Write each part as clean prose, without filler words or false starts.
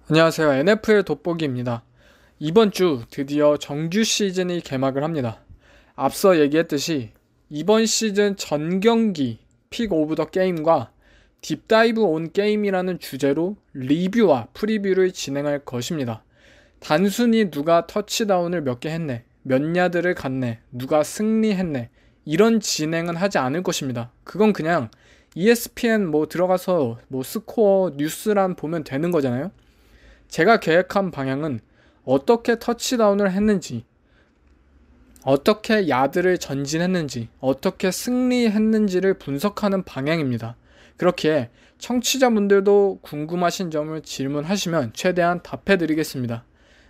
안녕하세요. NFL 돋보기입니다. 이번 주 드디어 정규 시즌이 개막을 합니다. 앞서 얘기했듯이 이번 시즌 전 경기 픽 오브 더 게임과 딥다이브 온 게임이라는 주제로 리뷰와 프리뷰를 진행할 것입니다. 단순히 누가 터치다운을 몇 개 했네, 몇 야드를 갔네, 누가 승리했네, 이런 진행은 하지 않을 것입니다. 그건 그냥 ESPN 들어가서 스코어 뉴스란 보면 되는 거잖아요. 제가 계획한 방향은 어떻게 터치다운을 했는지, 어떻게 야드를 전진했는지, 어떻게 승리했는지를 분석하는 방향입니다. 그렇기에 청취자분들도 궁금하신 점을 질문하시면 최대한 답해드리겠습니다.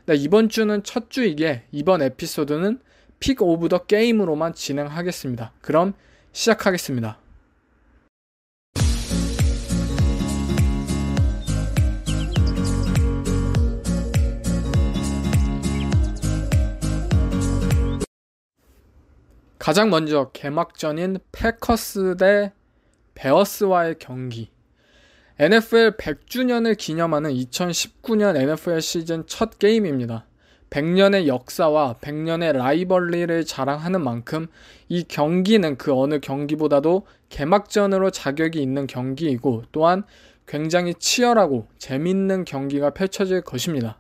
네, 이번 주는 첫 주이기에 이번 에피소드는 픽 오브 더 게임으로만 진행하겠습니다. 그럼 시작하겠습니다. 가장 먼저 개막전인 패커스 대 베어스와의 경기. NFL 100주년을 기념하는 2019년 NFL 시즌 첫 게임입니다. 100년의 역사와 100년의 라이벌리를 자랑하는 만큼 이 경기는 그 어느 경기보다도 개막전으로 자격이 있는 경기이고, 또한 굉장히 치열하고 재밌는 경기가 펼쳐질 것입니다.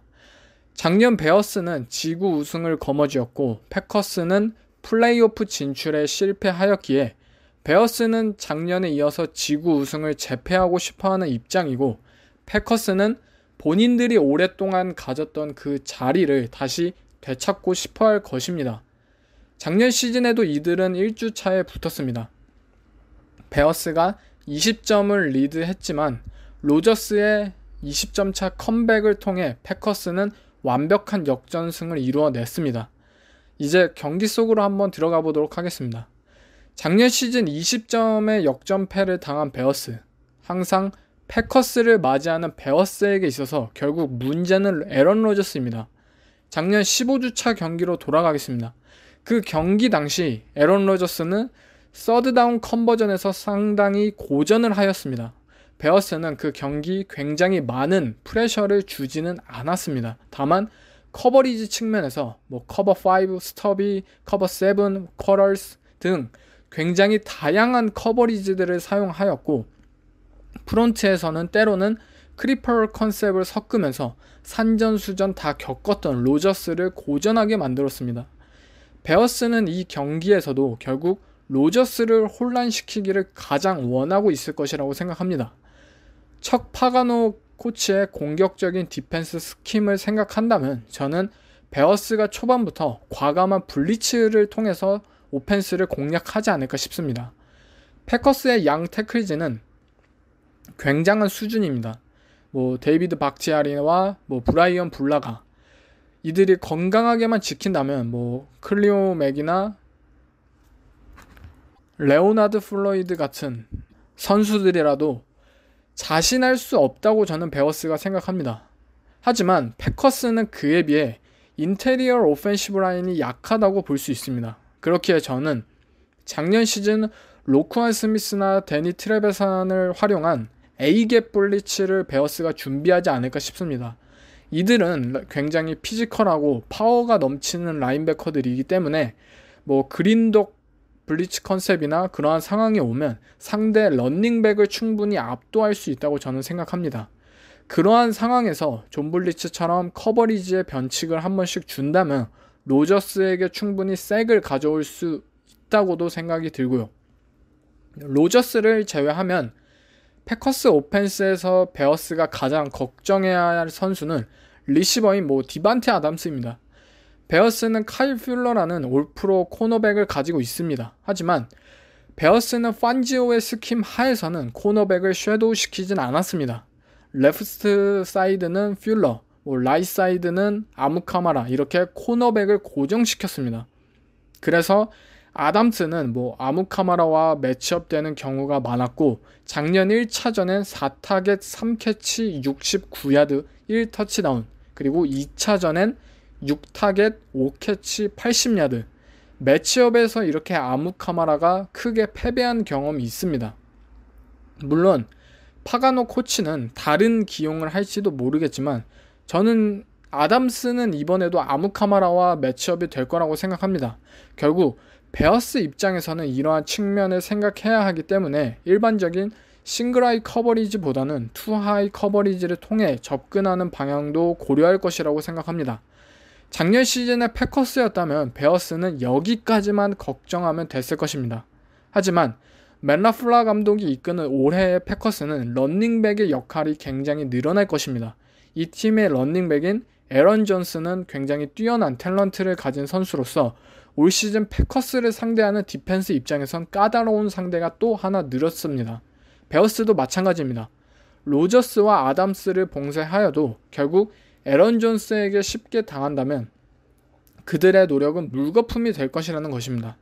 작년 베어스는 지구 우승을 거머쥐었고 패커스는 플레이오프 진출에 실패하였기에 베어스는 작년에 이어서 지구 우승을 재패하고 싶어하는 입장이고, 패커스는 본인들이 오랫동안 가졌던 그 자리를 다시 되찾고 싶어할 것입니다. 작년 시즌에도 이들은 1주차에 붙었습니다. 베어스가 20점을 리드했지만 로저스의 20점 차 컴백을 통해 패커스는 완벽한 역전승을 이루어냈습니다. 이제 경기 속으로 한번 들어가 보도록 하겠습니다. 작년 시즌 20점의 역전패를 당한 베어스. 항상 패커스를 맞이하는 베어스에게 있어서 결국 문제는 에런 로저스입니다. 작년 15주차 경기로 돌아가겠습니다. 그 경기 당시 에런 로저스는 서드다운 컨버전에서 상당히 고전을 하였습니다. 베어스는 그 경기 굉장히 많은 프레셔를 주지는 않았습니다. 다만 커버리지 측면에서 커버 5, 스터비, 커버 7, 쿼럴스 등 굉장히 다양한 커버리지들을 사용하였고, 프론트에서는 때로는 크리퍼 컨셉을 섞으면서 산전수전 다 겪었던 로저스를 고전하게 만들었습니다. 베어스는 이 경기에서도 결국 로저스를 혼란시키기를 가장 원하고 있을 것이라고 생각합니다. 척 파가노 코치의 공격적인 디펜스 스킴을 생각한다면 저는 베어스가 초반부터 과감한 블리츠를 통해서 오펜스를 공략하지 않을까 싶습니다. 패커스의 양 태클즈는 굉장한 수준입니다. 데이비드 박티아리와 브라이언 불라가 이들이 건강하게만 지킨다면 클리오 맥이나 레오나드 플로이드 같은 선수들이라도 자신할 수 없다고 저는 베어스가 생각합니다. 하지만 패커스는 그에 비해 인테리어 오펜시브 라인이 약하다고 볼 수 있습니다. 그렇기에 저는 작년 시즌 로쿠안 스미스나 데니 트레베산을 활용한 A갭 블리츠를 베어스가 준비하지 않을까 싶습니다. 이들은 굉장히 피지컬하고 파워가 넘치는 라인베커들이기 때문에 그린독 블리츠 컨셉이나 그러한 상황이 오면 상대 런닝백을 충분히 압도할 수 있다고 저는 생각합니다. 그러한 상황에서 존 블리츠처럼 커버리지의 변칙을 한 번씩 준다면 로저스에게 충분히 색을 가져올 수 있다고도 생각이 들고요. 로저스를 제외하면 패커스 오펜스에서 베어스가 가장 걱정해야 할 선수는 리시버인 디반테 아담스입니다. 베어스는 카일 퓰러라는 올프로 코너백을 가지고 있습니다. 하지만 베어스는 판지오의 스킴 하에서는 코너백을 섀도우시키진 않았습니다. 레프트 사이드는 퓰러, 라이트 사이드는 아무카마라, 이렇게 코너백을 고정시켰습니다. 그래서 아담스는 아무카마라와 매치업되는 경우가 많았고, 작년 1차전엔 4타겟 3캐치 69야드 1터치다운, 그리고 2차전엔 6타겟 5캐치 80야드, 매치업에서 이렇게 아무카마라가 크게 패배한 경험이 있습니다. 물론 파가노 코치는 다른 기용을 할지도 모르겠지만 저는 아담스는 이번에도 아무카마라와 매치업이 될 거라고 생각합니다. 결국 베어스 입장에서는 이러한 측면을 생각해야 하기 때문에 일반적인 싱글하이 커버리지보다는 투하이 커버리지를 통해 접근하는 방향도 고려할 것이라고 생각합니다. 작년 시즌의 패커스였다면 베어스는 여기까지만 걱정하면 됐을 것입니다. 하지만 맷 라플라 감독이 이끄는 올해의 패커스는 런닝백의 역할이 굉장히 늘어날 것입니다. 이 팀의 런닝백인 에런 존스는 굉장히 뛰어난 탤런트를 가진 선수로서 올 시즌 패커스를 상대하는 디펜스 입장에선 까다로운 상대가 또 하나 늘었습니다. 베어스도 마찬가지입니다. 로저스와 아담스를 봉쇄하여도 결국 에런 존스에게 쉽게 당한다면 그들의 노력은 물거품이 될 것이라는 것입니다.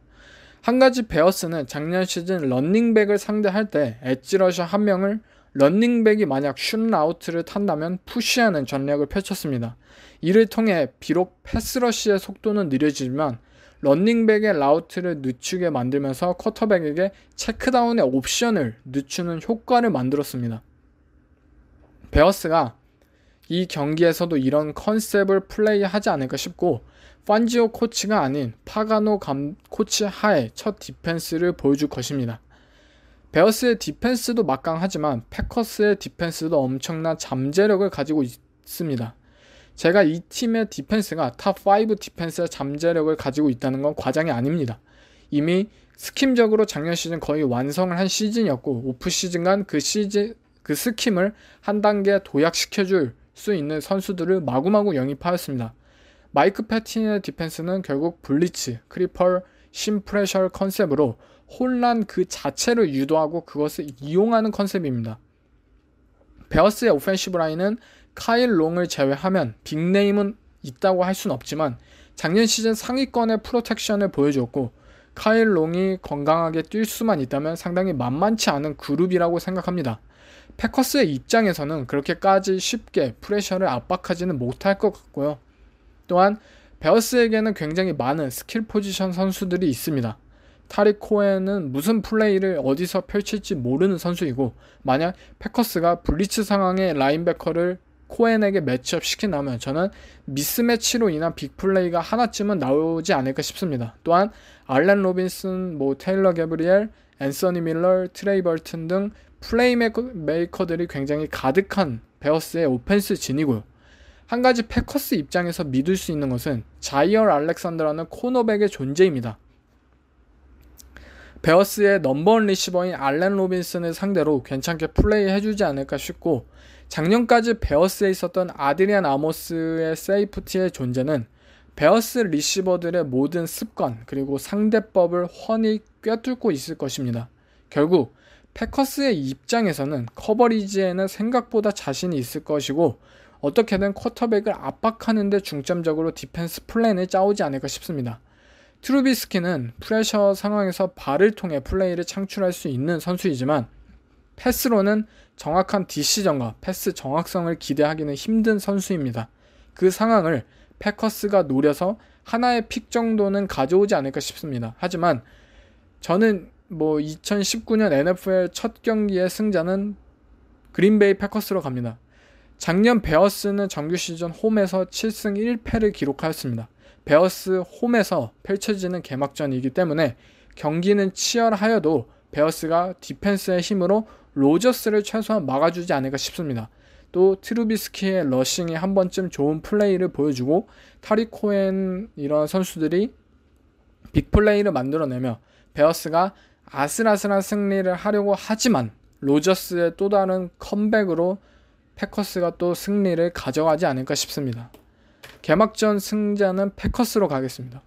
한 가지 베어스는 작년 시즌 런닝백을 상대할 때 엣지러셔 한 명을 런닝백이 만약 슛아웃을 탄다면 푸시하는 전략을 펼쳤습니다. 이를 통해 비록 패스러시의 속도는 느려지지만 런닝백의 라우트를 늦추게 만들면서 쿼터백에게 체크다운의 옵션을 늦추는 효과를 만들었습니다. 베어스가 이 경기에서도 이런 컨셉을 플레이하지 않을까 싶고 판지오 코치가 아닌 파가노 코치 하에 첫 디펜스를 보여줄 것입니다. 베어스의 디펜스도 막강하지만 패커스의 디펜스도 엄청난 잠재력을 가지고 있습니다. 제가 이 팀의 디펜스가 탑5 디펜스의 잠재력을 가지고 있다는 건 과장이 아닙니다. 이미 스킴적으로 작년 시즌 거의 완성을 한 시즌이었고 오프 시즌간 그 스킴을 한 단계 도약시켜줄 수 있는 선수들을 마구마구 영입하였습니다. 마이크 패틴의 디펜스는 결국 블리츠, 크리퍼, 심프레셔 컨셉으로 혼란 그 자체를 유도하고 그것을 이용하는 컨셉입니다. 베어스의 오펜시브 라인은 카일 롱을 제외하면 빅네임은 있다고 할 수는 없지만 작년 시즌 상위권의 프로텍션을 보여주었고 카일 롱이 건강하게 뛸 수만 있다면 상당히 만만치 않은 그룹이라고 생각합니다. 패커스의 입장에서는 그렇게까지 쉽게 프레셔를 압박하지는 못할 것 같고요. 또한 베어스에게는 굉장히 많은 스킬 포지션 선수들이 있습니다. 타릭 코엔은 무슨 플레이를 어디서 펼칠지 모르는 선수이고 만약 패커스가 블리츠 상황의 라인베커를 코엔에게 매치업 시킨다면 저는 미스매치로 인한 빅플레이가 하나쯤은 나오지 않을까 싶습니다. 또한 알렌 로빈슨, 테일러 게브리엘, 앤서니 밀러, 트레이 벌튼 등 플레이메이커들이 굉장히 가득한 베어스의 오펜스 진이고요. 한 가지 패커스 입장에서 믿을 수 있는 것은 자이얼 알렉산더라는 코너백의 존재입니다. 베어스의 넘버원 리시버인 알렌 로빈슨을 상대로 괜찮게 플레이해주지 않을까 싶고 작년까지 베어스에 있었던 아드리안 아모스의 세이프티의 존재는 베어스 리시버들의 모든 습관 그리고 상대법을 훤히 꿰뚫고 있을 것입니다. 결국 패커스의 입장에서는 커버리지에는 생각보다 자신이 있을 것이고 어떻게든 쿼터백을 압박하는 데 중점적으로 디펜스 플랜을 짜오지 않을까 싶습니다. 트루비스키는 프레셔 상황에서 발을 통해 플레이를 창출할 수 있는 선수이지만 패스로는 정확한 디시전과 패스 정확성을 기대하기는 힘든 선수입니다. 그 상황을 패커스가 노려서 하나의 픽 정도는 가져오지 않을까 싶습니다. 하지만 저는 2019년 NFL 첫 경기의 승자는 그린베이 패커스로 갑니다. 작년 베어스는 정규 시즌 홈에서 7승 1패를 기록하였습니다. 베어스 홈에서 펼쳐지는 개막전이기 때문에 경기는 치열하여도 베어스가 디펜스의 힘으로 로저스를 최소한 막아주지 않을까 싶습니다. 또 트루비스키의 러싱이 한 번쯤 좋은 플레이를 보여주고 타릭 코엔 이런 선수들이 빅플레이를 만들어내며 베어스가 아슬아슬한 승리를 하려고 하지만 로저스의 또 다른 컴백으로 패커스가 또 승리를 가져가지 않을까 싶습니다. 개막전 승자는 패커스로 가겠습니다.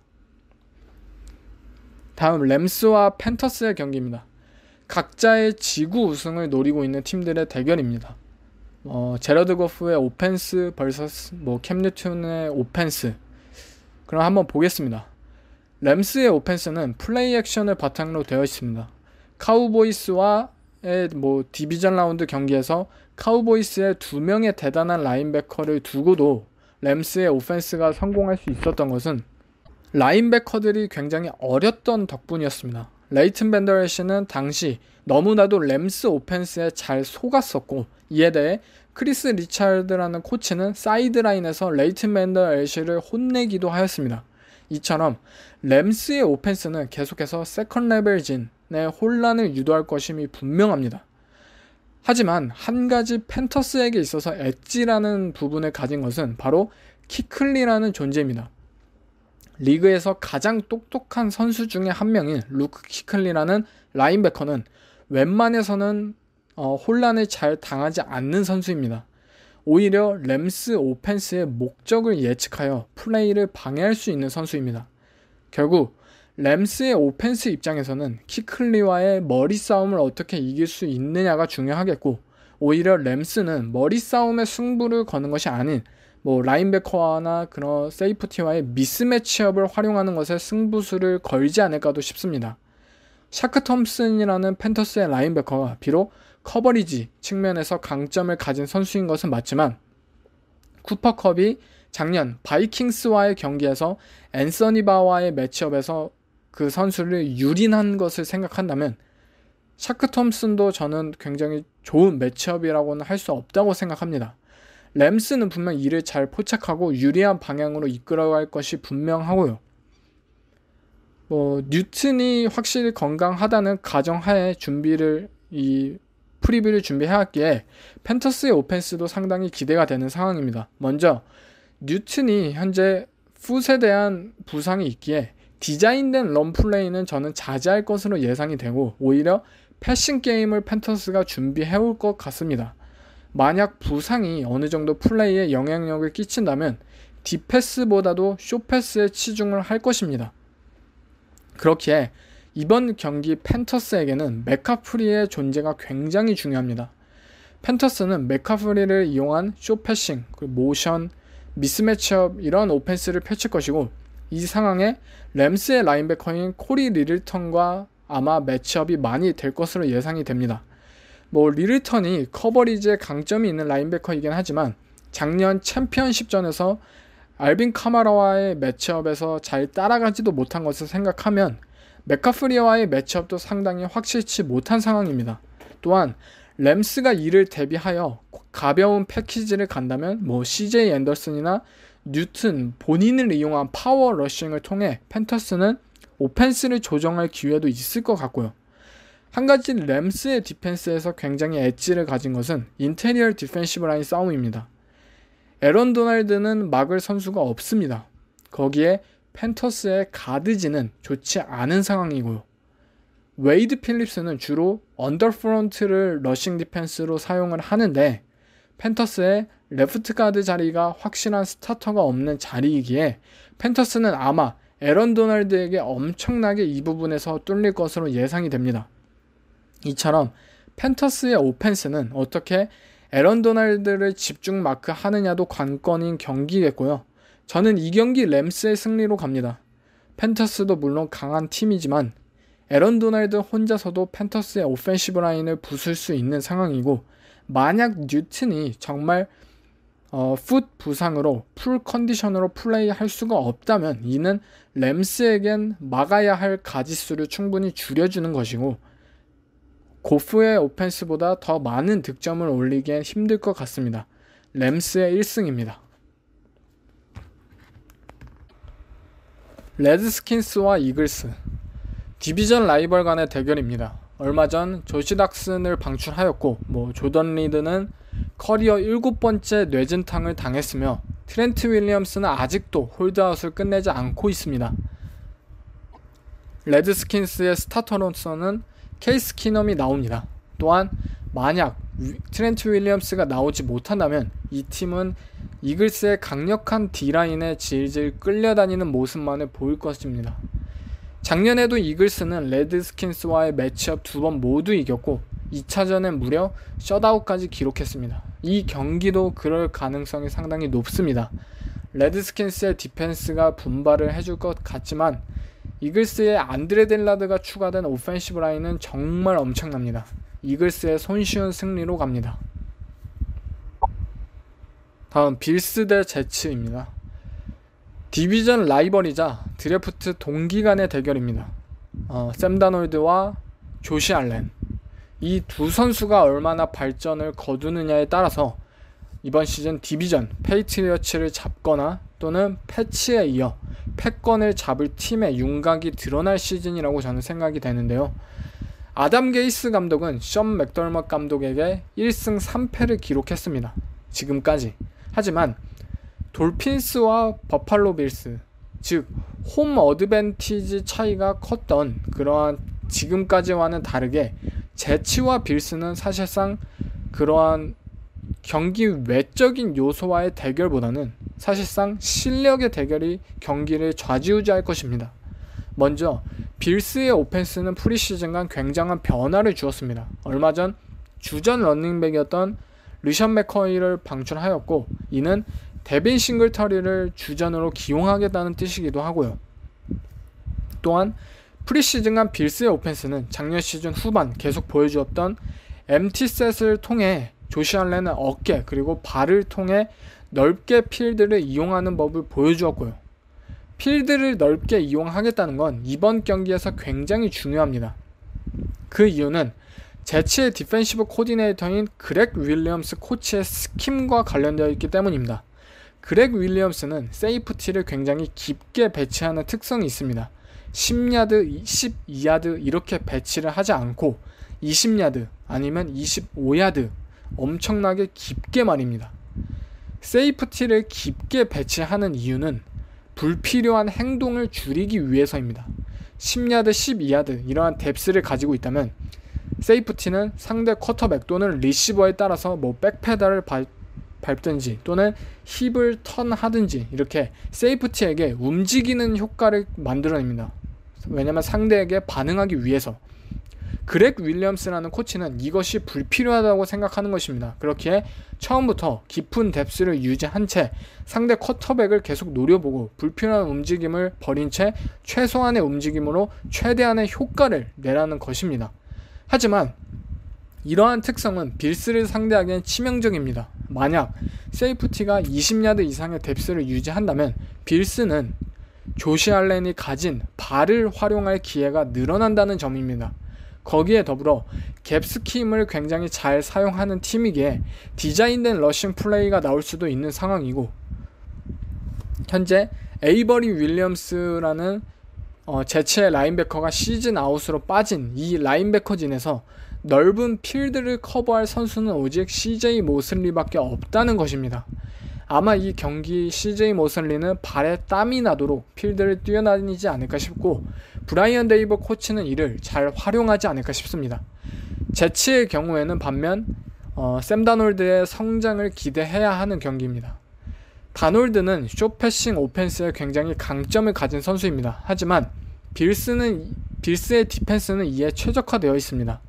다음 램스와 팬터스의 경기입니다. 각자의 지구 우승을 노리고 있는 팀들의 대결입니다. 제러드 거프의 오펜스 vs 캠 뉴튼의 오펜스. 그럼 한번 보겠습니다. 램스의 오펜스는 플레이 액션을 바탕으로 되어 있습니다. 카우보이스와의 디비전 라운드 경기에서 카우보이스의 2명의 대단한 라인베커를 두고도 램스의 오펜스가 성공할 수 있었던 것은 라인베커들이 굉장히 어렸던 덕분이었습니다. 레이튼 밴더레시는 당시 너무나도 램스 오펜스에 잘 속았었고, 이에 대해 크리스 리차드라는 코치는 사이드라인에서 레이튼 밴더레시를 혼내기도 하였습니다. 이처럼 램스의 오펜스는 계속해서 세컨 레벨 진의 혼란을 유도할 것임이 분명합니다. 하지만 한 가지 팬터스에게 있어서 엣지라는 부분을 가진 것은 바로 키클리라는 존재입니다. 리그에서 가장 똑똑한 선수 중에 한 명인 루크 키클리라는 라인베커는 웬만해서는 혼란을 잘 당하지 않는 선수입니다. 오히려 램스 오펜스의 목적을 예측하여 플레이를 방해할 수 있는 선수입니다. 결국 램스의 오펜스 입장에서는 키클리와의 머리 싸움을 어떻게 이길 수 있느냐가 중요하겠고, 오히려 램스는 머리 싸움의 승부를 거는 것이 아닌 라인베커나 그런 세이프티와의 미스매치업을 활용하는 것에 승부수를 걸지 않을까도 싶습니다. 샤크 톰슨이라는 팬터스의 라인베커가 비록 커버리지 측면에서 강점을 가진 선수인 것은 맞지만, 쿠퍼 컵이 작년 바이킹스와의 경기에서 앤서니 바와의 매치업에서 그 선수를 유린한 것을 생각한다면 샤크 톰슨도 저는 굉장히 좋은 매치업이라고는 할 수 없다고 생각합니다. 램스는 분명 이를 잘 포착하고 유리한 방향으로 이끌어갈 것이 분명하고요. 뉴튼이 확실히 건강하다는 가정하에 프리뷰를 준비해왔기에 팬터스의 오펜스도 상당히 기대가 되는 상황입니다. 먼저 뉴튼이 현재 풋에 대한 부상이 있기에 디자인된 런플레이는 저는 자제할 것으로 예상이 되고, 오히려 패싱 게임을 팬터스가 준비해올 것 같습니다. 만약 부상이 어느 정도 플레이에 영향력을 끼친다면 딥패스보다도 숏패스에 치중을 할 것입니다. 그렇기에 이번 경기 팬터스에게는 맥카프리의 존재가 굉장히 중요합니다. 팬터스는 맥카프리를 이용한 숏패싱, 모션, 미스매치업 이런 오펜스를 펼칠 것이고, 이 상황에 램스의 라인베커인 코리 리들턴과 아마 매치업이 많이 될 것으로 예상이 됩니다. 리들턴이 커버리지에 강점이 있는 라인베커이긴 하지만 작년 챔피언십전에서 알빈 카마라와의 매치업에서 잘 따라가지도 못한 것을 생각하면 맥카프리와의 매치업도 상당히 확실치 못한 상황입니다. 또한 램스가 이를 대비하여 가벼운 패키지를 간다면 CJ 앤더슨이나 뉴튼 본인을 이용한 파워 러싱을 통해 팬터스는 오펜스를 조정할 기회도 있을 것 같고요. 한 가지 램스의 디펜스에서 굉장히 엣지를 가진 것은 인테리어 디펜시브 라인 싸움입니다. 에런 도널드는 막을 선수가 없습니다. 거기에 팬터스의 가드진은 좋지 않은 상황이고요. 웨이드 필립스는 주로 언더프론트를 러싱 디펜스로 사용을 하는데, 팬터스의 레프트 가드 자리가 확실한 스타터가 없는 자리이기에 팬터스는 아마 에런 도널드에게 엄청나게 이 부분에서 뚫릴 것으로 예상이 됩니다. 이처럼 팬터스의 오펜스는 어떻게 에런 도널드를 집중 마크하느냐도 관건인 경기겠고요. 저는 이 경기 램스의 승리로 갑니다. 팬터스도 물론 강한 팀이지만 에런 도널드 혼자서도 팬터스의 오펜시브 라인을 부술 수 있는 상황이고, 만약 뉴튼이 정말 풋 부상으로 풀 컨디션으로 플레이할 수가 없다면 이는 램스에겐 막아야 할 가지수를 충분히 줄여주는 것이고, 고프의 오펜스보다 더 많은 득점을 올리기엔 힘들 것 같습니다. 램스의 1승입니다. 레드스킨스와 이글스, 디비전 라이벌 간의 대결입니다. 얼마 전 조시 닥슨을 방출하였고, 조던 리드는 커리어 7번째 뇌진탕을 당했으며 트렌트 윌리엄스는 아직도 홀드아웃을 끝내지 않고 있습니다. 레드스킨스의 스타터로서는 케이스 키넘이 나옵니다. 또한 만약 트렌트 윌리엄스가 나오지 못한다면 이 팀은 이글스의 강력한 D라인에 질질 끌려다니는 모습만을 보일 것입니다. 작년에도 이글스는 레드스킨스와의 매치업 2번 모두 이겼고 2차전엔 무려 셧아웃까지 기록했습니다. 이 경기도 그럴 가능성이 상당히 높습니다. 레드스킨스의 디펜스가 분발을 해줄 것 같지만 이글스의 안드레 딜라드가 추가된 오펜시브 라인은 정말 엄청납니다. 이글스의 손쉬운 승리로 갑니다. 다음 빌스 대 제츠입니다. 디비전 라이벌이자 드래프트 동기 간의 대결입니다. 샘 다놀드와 조시 알렌, 이 두 선수가 얼마나 발전을 거두느냐에 따라서 이번 시즌 디비전 페이트리어츠를 잡거나 또는 패치에 이어 패권을 잡을 팀의 윤곽이 드러날 시즌이라고 저는 생각이 되는데요. 아담 게이스 감독은 션 맥더머트 감독에게 1승 3패를 기록했습니다. 지금까지. 하지만 돌핀스와 버팔로 빌스, 즉 홈 어드밴티지 차이가 컸던 그러한 지금까지와는 다르게 제치와 빌스는 사실상 그러한 경기 외적인 요소와의 대결보다는 사실상 실력의 대결이 경기를 좌지우지할 것입니다. 먼저 빌스의 오펜스는 프리시즌간 굉장한 변화를 주었습니다. 얼마 전 주전 러닝백이었던 르션 맥커이를 방출하였고, 이는 데빈 싱글터리를 주전으로 기용하겠다는 뜻이기도 하고요. 또한 프리시즌간 빌스의 오펜스는 작년 시즌 후반 계속 보여주었던 MT셋을 통해 조시 알렌은 어깨 그리고 발을 통해 넓게 필드를 이용하는 법을 보여주었고요. 필드를 넓게 이용하겠다는 건 이번 경기에서 굉장히 중요합니다. 그 이유는 제치의 디펜시브 코디네이터인 그렉 윌리엄스 코치의 스킴과 관련되어 있기 때문입니다. 그렉 윌리엄스는 세이프티를 굉장히 깊게 배치하는 특성이 있습니다. 10야드, 12야드 이렇게 배치를 하지 않고 20야드 아니면 25야드 엄청나게 깊게 말입니다. 세이프티를 깊게 배치하는 이유는 불필요한 행동을 줄이기 위해서입니다. 10야드, 12야드 이러한 뎁스를 가지고 있다면 세이프티는 상대 쿼터백 또는 리시버에 따라서 백페달을 밟든지 또는 힙을 턴하든지 이렇게 세이프티에게 움직이는 효과를 만들어냅니다. 왜냐하면 상대에게 반응하기 위해서. 그렉 윌리엄스라는 코치는 이것이 불필요하다고 생각하는 것입니다. 그렇기에 처음부터 깊은 뎁스를 유지한 채 상대 쿼터백을 계속 노려보고 불필요한 움직임을 버린 채 최소한의 움직임으로 최대한의 효과를 내라는 것입니다. 하지만 이러한 특성은 빌스를 상대하기엔 치명적입니다. 만약 세이프티가 20야드 이상의 뎁스를 유지한다면 빌스는 조시 알렌이 가진 발을 활용할 기회가 늘어난다는 점입니다. 거기에 더불어 갭 스킴을 굉장히 잘 사용하는 팀이기에 디자인된 러싱 플레이가 나올 수도 있는 상황이고, 현재 에이버리 윌리엄스라는 제치의 라인베커가 시즌 아웃으로 빠진 이 라인베커진에서 넓은 필드를 커버할 선수는 오직 CJ 모슬리밖에 없다는 것입니다. 아마 이 경기 CJ 모슬리는 발에 땀이 나도록 필드를 뛰어다니지 않을까 싶고, 브라이언 데이버 코치는 이를 잘 활용하지 않을까 싶습니다. 제치의 경우에는 반면 샘 다놀드의 성장을 기대해야 하는 경기입니다. 다놀드는 숏패싱 오펜스에 굉장히 강점을 가진 선수입니다. 하지만 빌스의 디펜스는 이에 최적화되어 있습니다.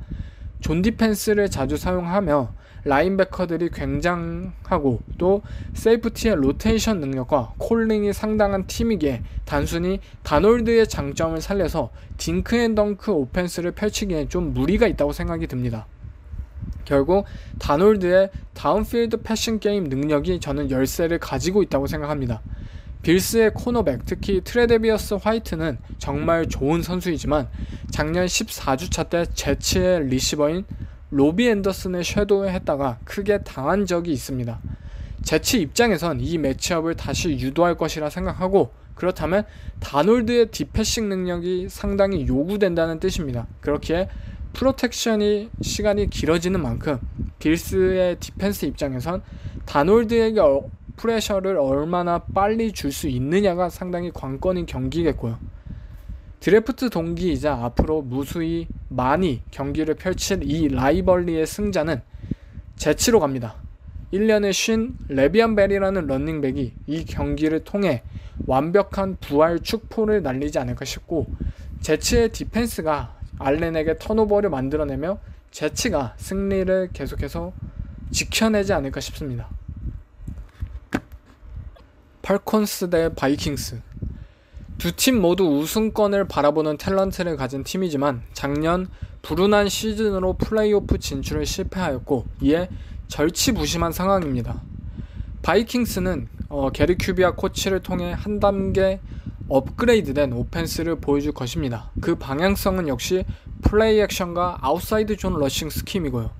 존 디펜스를 자주 사용하며 라인베커들이 굉장하고 또 세이프티의 로테이션 능력과 콜링이 상당한 팀이기에 단순히 다놀드의 장점을 살려서 딩크앤덩크 오펜스를 펼치기에 좀 무리가 있다고 생각이 듭니다. 결국 다놀드의 다운필드 패싱 게임 능력이 저는 열쇠를 가지고 있다고 생각합니다. 빌스의 코너백, 특히 트레데비어스 화이트는 정말 좋은 선수이지만 작년 14주차 때 제치의 리시버인 로비 앤더슨을 섀도우했다가 크게 당한 적이 있습니다. 제치 입장에선 이 매치업을 다시 유도할 것이라 생각하고, 그렇다면 다놀드의 디패싱 능력이 상당히 요구된다는 뜻입니다. 그렇기에 프로텍션이 시간이 길어지는 만큼 빌스의 디펜스 입장에선 다놀드에게 프레셔를 얼마나 빨리 줄 수 있느냐가 상당히 관건인 경기겠고요. 드래프트 동기이자 앞으로 무수히 많이 경기를 펼칠 이 라이벌리의 승자는 제치로 갑니다. 1년에 쉰 레비안 벨이라는 런닝백이 이 경기를 통해 완벽한 부활 축포를 날리지 않을까 싶고, 제치의 디펜스가 알렌에게 턴오버를 만들어내며 제치가 승리를 계속해서 지켜내지 않을까 싶습니다. 팔콘스 대 바이킹스. 두 팀 모두 우승권을 바라보는 탤런트를 가진 팀이지만 작년 불운한 시즌으로 플레이오프 진출을 실패하였고, 이에 절치부심한 상황입니다. 바이킹스는 게리 큐비아 코치를 통해 한 단계 업그레이드된 오펜스를 보여줄 것입니다. 그 방향성은 역시 플레이 액션과 아웃사이드 존 러싱 스킴이고요.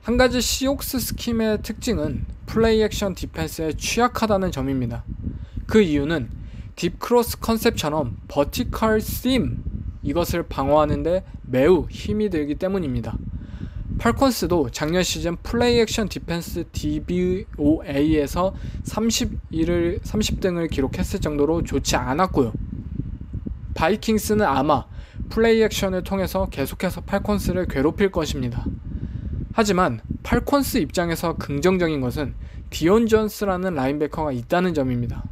한 가지 시옥스 스킴의 특징은 플레이 액션 디펜스에 취약하다는 점입니다. 그 이유는 딥 크로스 컨셉처럼 버티컬 심 이것을 방어하는데 매우 힘이 들기 때문입니다. 팔콘스도 작년 시즌 플레이 액션 디펜스 DVOA에서 30등을 기록했을 정도로 좋지 않았고요. 바이킹스는 아마 플레이 액션을 통해서 계속해서 팔콘스를 괴롭힐 것입니다. 하지만 팔콘스 입장에서 긍정적인 것은 디온 존스라는 라인베커가 있다는 점입니다.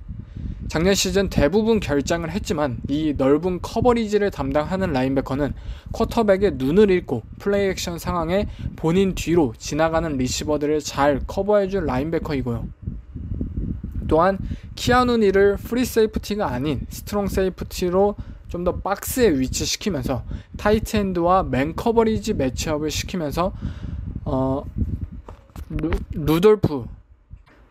작년 시즌 대부분 결장을 했지만 이 넓은 커버리지를 담당하는 라인베커는 쿼터백의 눈을 읽고 플레이 액션 상황에 본인 뒤로 지나가는 리시버들을 잘 커버해줄 라인베커이고요. 또한 키아누 닐을 프리 세이프티가 아닌 스트롱 세이프티로 좀 더 박스에 위치시키면서 타이트엔드와 맨 커버리지 매치업을 시키면서 루돌프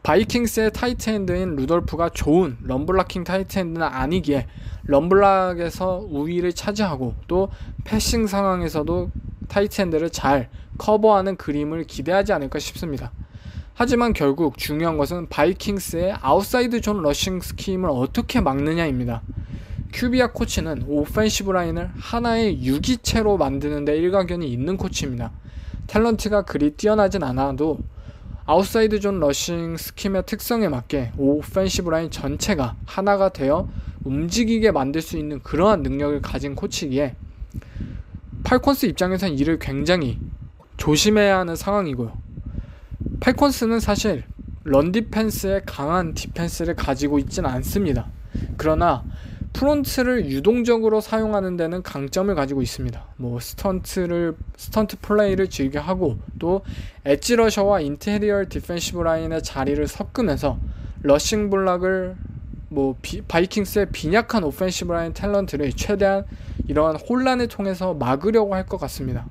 바이킹스의 타이트엔드인 루돌프가 좋은 럼블락킹 타이트엔드는 아니기에 럼블락에서 우위를 차지하고 또 패싱 상황에서도 타이트엔드를 잘 커버하는 그림을 기대하지 않을까 싶습니다. 하지만 결국 중요한 것은 바이킹스의 아웃사이드 존 러싱 스킴을 어떻게 막느냐입니다. 큐비아 코치는 오펜시브 라인을 하나의 유기체로 만드는 데 일가견이 있는 코치입니다. 탤런트가 그리 뛰어나진 않아도 아웃사이드 존 러싱 스킴의 특성에 맞게 오펜시브 라인 전체가 하나가 되어 움직이게 만들 수 있는 그러한 능력을 가진 코치이기에 팔콘스 입장에선 이를 굉장히 조심해야 하는 상황이고요. 팔콘스는 사실 런 디펜스에 강한 디펜스를 가지고 있진 않습니다. 그러나 프론트를 유동적으로 사용하는 데는 강점을 가지고 있습니다. 스턴트 플레이를 즐겨하고 또 엣지 러셔와 인테리어 디펜시브 라인의 자리를 섞으면서 러싱 블락을 바이킹스의 빈약한 오펜시브 라인 탤런트를 최대한 이러한 혼란을 통해서 막으려고 할 것 같습니다.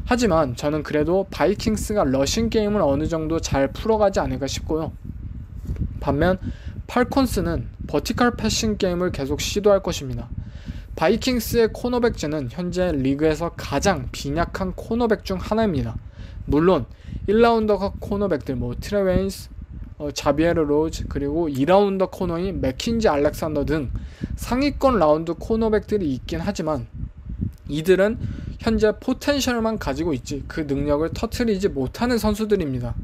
하지만 저는 그래도 바이킹스가 러싱 게임을 어느 정도 잘 풀어가지 않을까 싶고요. 반면 팔콘스는 버티컬 패싱 게임을 계속 시도할 것입니다. 바이킹스의 코너백진은 현재 리그에서 가장 빈약한 코너백 중 하나입니다. 물론 1라운더 코너백들 트레 웨인스, 자비에르 로즈 그리고 2라운더 코너인 맥킨지 알렉산더 등 상위권 라운드 코너백들이 있긴 하지만 이들은 현재 포텐셜만 가지고 있지 그 능력을 터트리지 못하는 선수들입니다.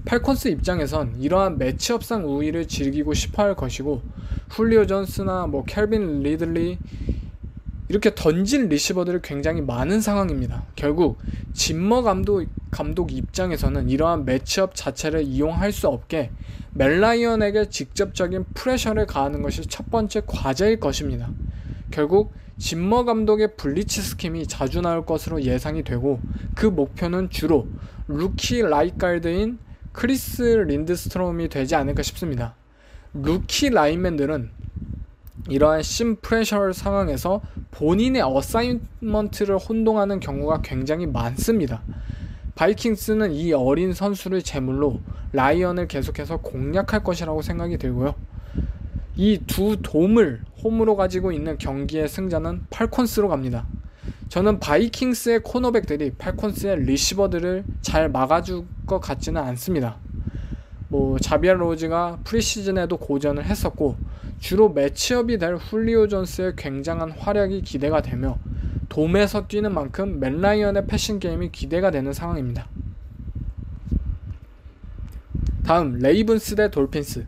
팔콘스 입장에선 이러한 매치업상 우위를 즐기고 싶어할 것이고 훌리오 존스나 켈빈 리들리 이렇게 던진 리시버들이 굉장히 많은 상황입니다. 결국 짐머 감독 입장에서는 이러한 매치업 자체를 이용할 수 없게 멜 라이언에게 직접적인 프레셔를 가하는 것이 첫 번째 과제일 것입니다. 결국 짐머 감독의 블리츠 스킴이 자주 나올 것으로 예상이 되고 그 목표는 주로 루키 라이트가드인 크리스 린드스트롬이 되지 않을까 싶습니다. 루키 라인맨들은 이러한 심 프레셔 상황에서 본인의 어사이먼트를 혼동하는 경우가 굉장히 많습니다. 바이킹스는 이 어린 선수를 제물로 라이언을 계속해서 공략할 것이라고 생각이 들고요. 이 두 돔을 홈으로 가지고 있는 경기의 승자는 팔콘스로 갑니다. 저는 바이킹스의 코너백들이 팔콘스의 리시버들을 잘 막아줄 것 같지는 않습니다. 자비엘 로즈가 프리시즌에도 고전을 했었고 주로 매치업이 될 훌리오 존스의 굉장한 활약이 기대가 되며 돔에서 뛰는 만큼 맨 라이언의 패싱 게임이 기대가 되는 상황입니다. 다음 레이븐스 대 돌핀스.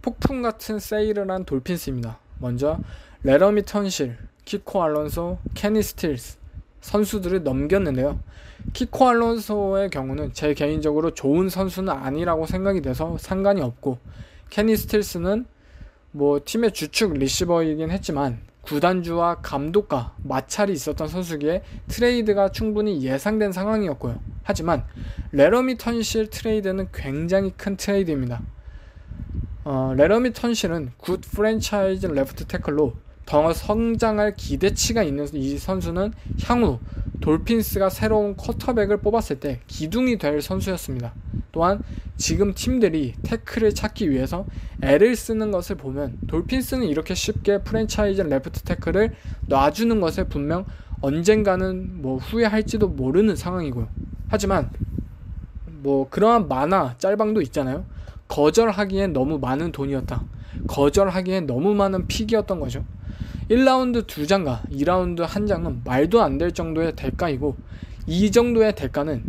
폭풍 같은 세일을 한 돌핀스입니다. 먼저 레러미 턴실, 키코 알론소, 케니 스틸스 선수들을 넘겼는데요. 키코 알론소의 경우는 제 개인적으로 좋은 선수는 아니라고 생각이 돼서 상관이 없고 케니 스틸스는 팀의 주축 리시버이긴 했지만 구단주와 감독과 마찰이 있었던 선수기에 트레이드가 충분히 예상된 상황이었고요. 하지만 레러미 턴실 트레이드는 굉장히 큰 트레이드입니다. 레러미 턴실은 굿 프랜차이즈 레프트 태클로 더 성장할 기대치가 있는 이 선수는 향후 돌핀스가 새로운 쿼터백을 뽑았을 때 기둥이 될 선수였습니다. 또한 지금 팀들이 태클을 찾기 위해서 애를 쓰는 것을 보면 돌핀스는 이렇게 쉽게 프랜차이즈 레프트 태클을 놔주는 것에 분명 언젠가는 후회할지도 모르는 상황이고요. 하지만 그러한 만화 짤방도 있잖아요. 거절하기엔 너무 많은 돈이었다. 거절하기엔 너무 많은 픽이었던 거죠. 1라운드 2장과 2라운드 1장은 말도 안 될 정도의 대가이고, 이 정도의 대가는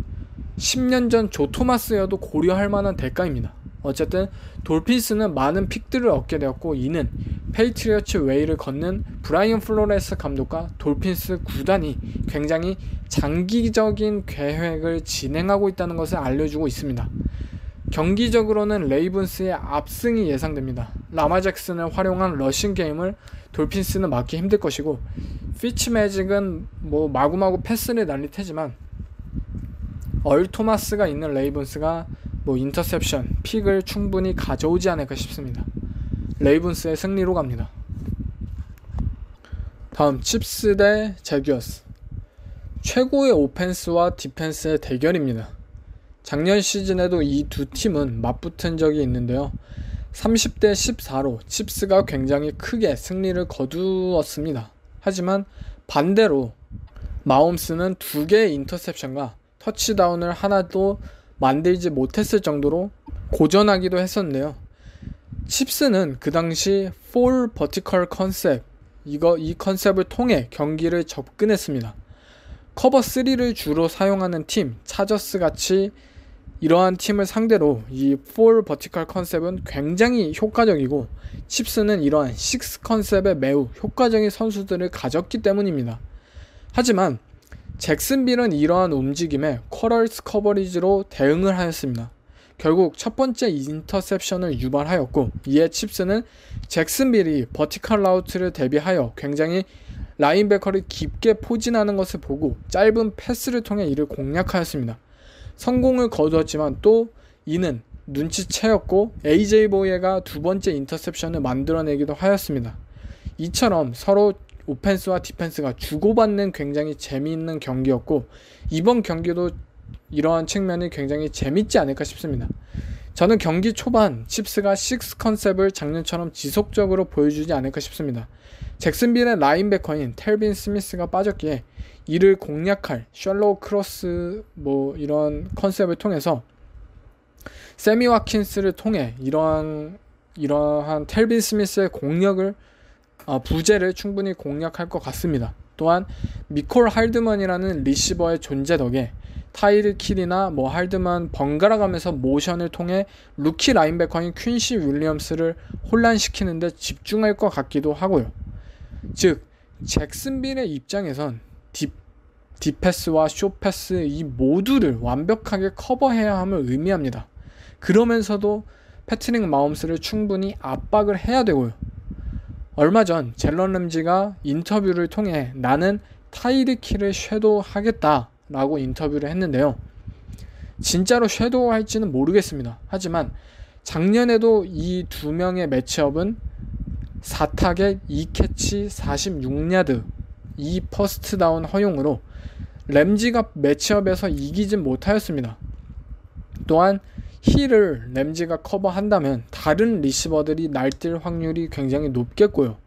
10년 전 조 토마스여도 고려할 만한 대가입니다. 어쨌든 돌핀스는 많은 픽들을 얻게 되었고, 이는 페이트리어츠 웨이를 걷는 브라이언 플로레스 감독과 돌핀스 구단이 굉장히 장기적인 계획을 진행하고 있다는 것을 알려주고 있습니다. 경기적으로는 레이븐스의 압승이 예상됩니다. 라마 잭슨을 활용한 러싱 게임을 돌핀스는 막기 힘들 것이고, 피츠매직은 마구마구 패스를 날릴 테지만 얼 토마스가 있는 레이븐스가 인터셉션, 픽을 충분히 가져오지 않을까 싶습니다. 레이븐스의 승리로 갑니다. 다음 칩스 대 제규어스. 최고의 오펜스와 디펜스의 대결입니다. 작년 시즌에도 이 두 팀은 맞붙은 적이 있는데요. 30대 14로 칩스가 굉장히 크게 승리를 거두었습니다. 하지만 반대로 마홈스는 2개의 인터셉션과 터치다운을 하나도 만들지 못했을 정도로 고전하기도 했었는데요. 칩스는 그 당시 4 버티컬 컨셉, 이 컨셉을 통해 경기를 접근했습니다. 커버 3를 주로 사용하는 팀, 차저스 같이 이러한 팀을 상대로 이 4 버티컬 컨셉은 굉장히 효과적이고, 칩스는 이러한 6 컨셉에 매우 효과적인 선수들을 가졌기 때문입니다. 하지만 잭슨빌은 이러한 움직임에 쿼럴스 커버리지로 대응을 하였습니다. 결국 첫 번째 인터셉션을 유발하였고, 이에 칩스는 잭슨빌이 버티컬 라우트를 대비하여 굉장히 라인베커를 깊게 포진하는 것을 보고 짧은 패스를 통해 이를 공략하였습니다. 성공을 거두었지만 또 이는 눈치채였고, AJ 보이가 두 번째 인터셉션을 만들어내기도 하였습니다. 이처럼 서로 오펜스와 디펜스가 주고받는 굉장히 재미있는 경기였고, 이번 경기도 이러한 측면이 굉장히 재밌지 않을까 싶습니다. 저는 경기 초반 칩스가 6 컨셉을 작년처럼 지속적으로 보여주지 않을까 싶습니다. 잭슨빌의 라인베커인 텔빈 스미스가 빠졌기에 이를 공략할 셜로우 크로스 이런 컨셉을 통해서 세미 와킨스를 통해 이러한 텔빈 스미스의 공략을 부재를 충분히 공략할 것 같습니다. 또한 미콜 할드먼이라는 리시버의 존재 덕에 타이르 킬이나 할드먼 번갈아 가면서 모션을 통해 루키 라인베커인 퀸시 윌리엄스를 혼란시키는데 집중할 것 같기도 하고요. 즉 잭슨빌의 입장에선 딥패스와 숏패스 이 모두를 완벽하게 커버해야 함을 의미합니다. 그러면서도 패트릭 마홈스를 충분히 압박을 해야 되고요. 얼마 전 젤런 램지가 인터뷰를 통해 나는 타이르 킬을 섀도우하겠다 라고 인터뷰를 했는데요. 진짜로 섀도우할지는 모르겠습니다. 하지만 작년에도 이 두 명의 매치업은 4타겟 2캐치 46야드 2 퍼스트 다운 허용으로 램지가 매치업에서 이기진 못하였습니다. 또한 힐을 램지가 커버한다면 다른 리시버들이 날뛸 확률이 굉장히 높겠고요.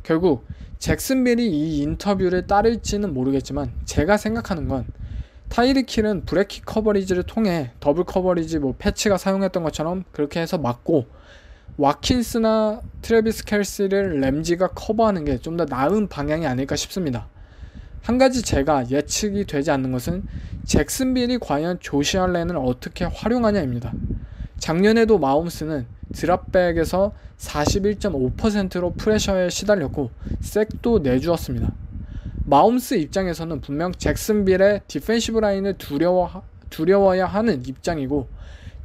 결국 잭슨빌이 이 인터뷰를 따를지는 모르겠지만 제가 생각하는 건 타이르 킬은 브레킷 커버리지를 통해 더블 커버리지 패치가 사용했던 것처럼 그렇게 해서 막고, 와킨스나 트래비스 켈시를 램지가 커버하는 게 좀 더 나은 방향이 아닐까 싶습니다. 한 가지 제가 예측이 되지 않는 것은 잭슨빌이 과연 조시 알렌을 어떻게 활용하냐입니다. 작년에도 마홈스는 드랍백에서 41.5%로 프레셔에 시달렸고 색도 내주었습니다. 마홈스 입장에서는 분명 잭슨빌의 디펜시브 라인을 두려워야 하는 입장이고,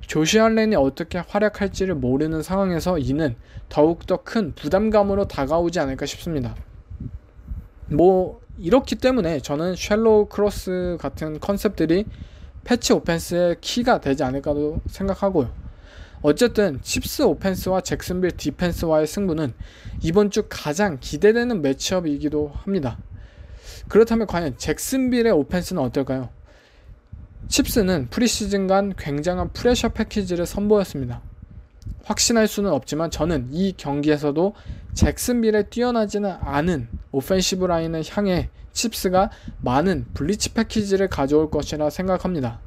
조시 알렌이 어떻게 활약할지를 모르는 상황에서 이는 더욱더 큰 부담감으로 다가오지 않을까 싶습니다. 이렇기 때문에 저는 셜로우 크로스 같은 컨셉들이 패치 오펜스의 키가 되지 않을까도 생각하고요. 어쨌든 칩스 오펜스와 잭슨빌 디펜스와의 승부는 이번 주 가장 기대되는 매치업이기도 합니다. 그렇다면 과연 잭슨빌의 오펜스는 어떨까요? 칩스는 프리시즌간 굉장한 프레셔 패키지를 선보였습니다. 확신할 수는 없지만 저는 이 경기에서도 잭슨빌에 뛰어나지는 않은 오펜시브 라인을 향해 칩스가 많은 블리츠 패키지를 가져올 것이라 생각합니다.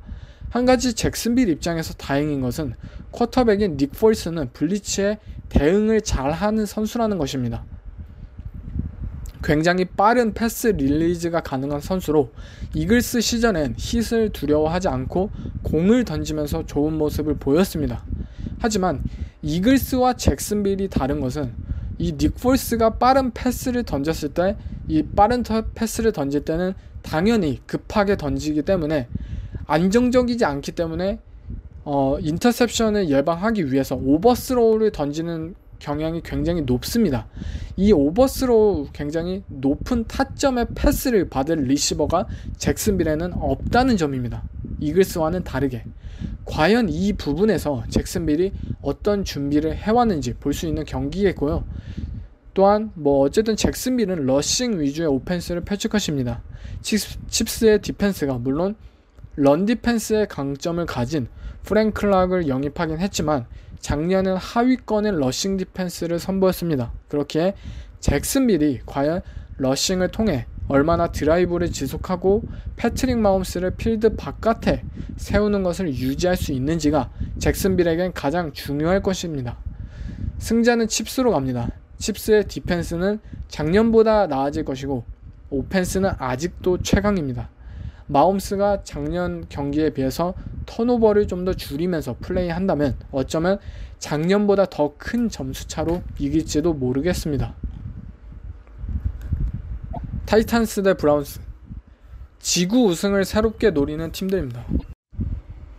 한 가지 잭슨빌 입장에서 다행인 것은 쿼터백인 닉 폴스는 블리츠에 대응을 잘하는 선수라는 것입니다. 굉장히 빠른 패스 릴리즈가 가능한 선수로 이글스 시전엔 힛을 두려워하지 않고 공을 던지면서 좋은 모습을 보였습니다. 하지만 이글스와 잭슨빌이 다른 것은 이 닉 폴스가 빠른 패스를 던졌을 때, 이 빠른 패스를 던질 때는 당연히 급하게 던지기 때문에 안정적이지 않기 때문에 인터셉션을 예방하기 위해서 오버스로우를 던지는 경향이 굉장히 높습니다. 이 오버스로우, 굉장히 높은 타점의 패스를 받을 리시버가 잭슨빌에는 없다는 점입니다. 이글스와는 다르게. 과연 이 부분에서 잭슨빌이 어떤 준비를 해왔는지 볼 수 있는 경기겠고요. 또한 어쨌든 잭슨빌은 러싱 위주의 오펜스를 펼칠 것입니다. 칩스의 디펜스가 물론 런 디펜스의 강점을 가진 프랭크 클락을 영입하긴 했지만 작년은 하위권의 러싱 디펜스를 선보였습니다. 그렇기에 잭슨빌이 과연 러싱을 통해 얼마나 드라이브를 지속하고 패트릭 마홈스를 필드 바깥에 세우는 것을 유지할 수 있는지가 잭슨빌에겐 가장 중요할 것입니다. 승자는 칩스로 갑니다. 칩스의 디펜스는 작년보다 나아질 것이고 오펜스는 아직도 최강입니다. 마홈스가 작년 경기에 비해서 턴오버를 좀 더 줄이면서 플레이한다면 어쩌면 작년보다 더 큰 점수차로 이길지도 모르겠습니다. 타이탄스 대 브라운스, 지구 우승을 새롭게 노리는 팀들입니다.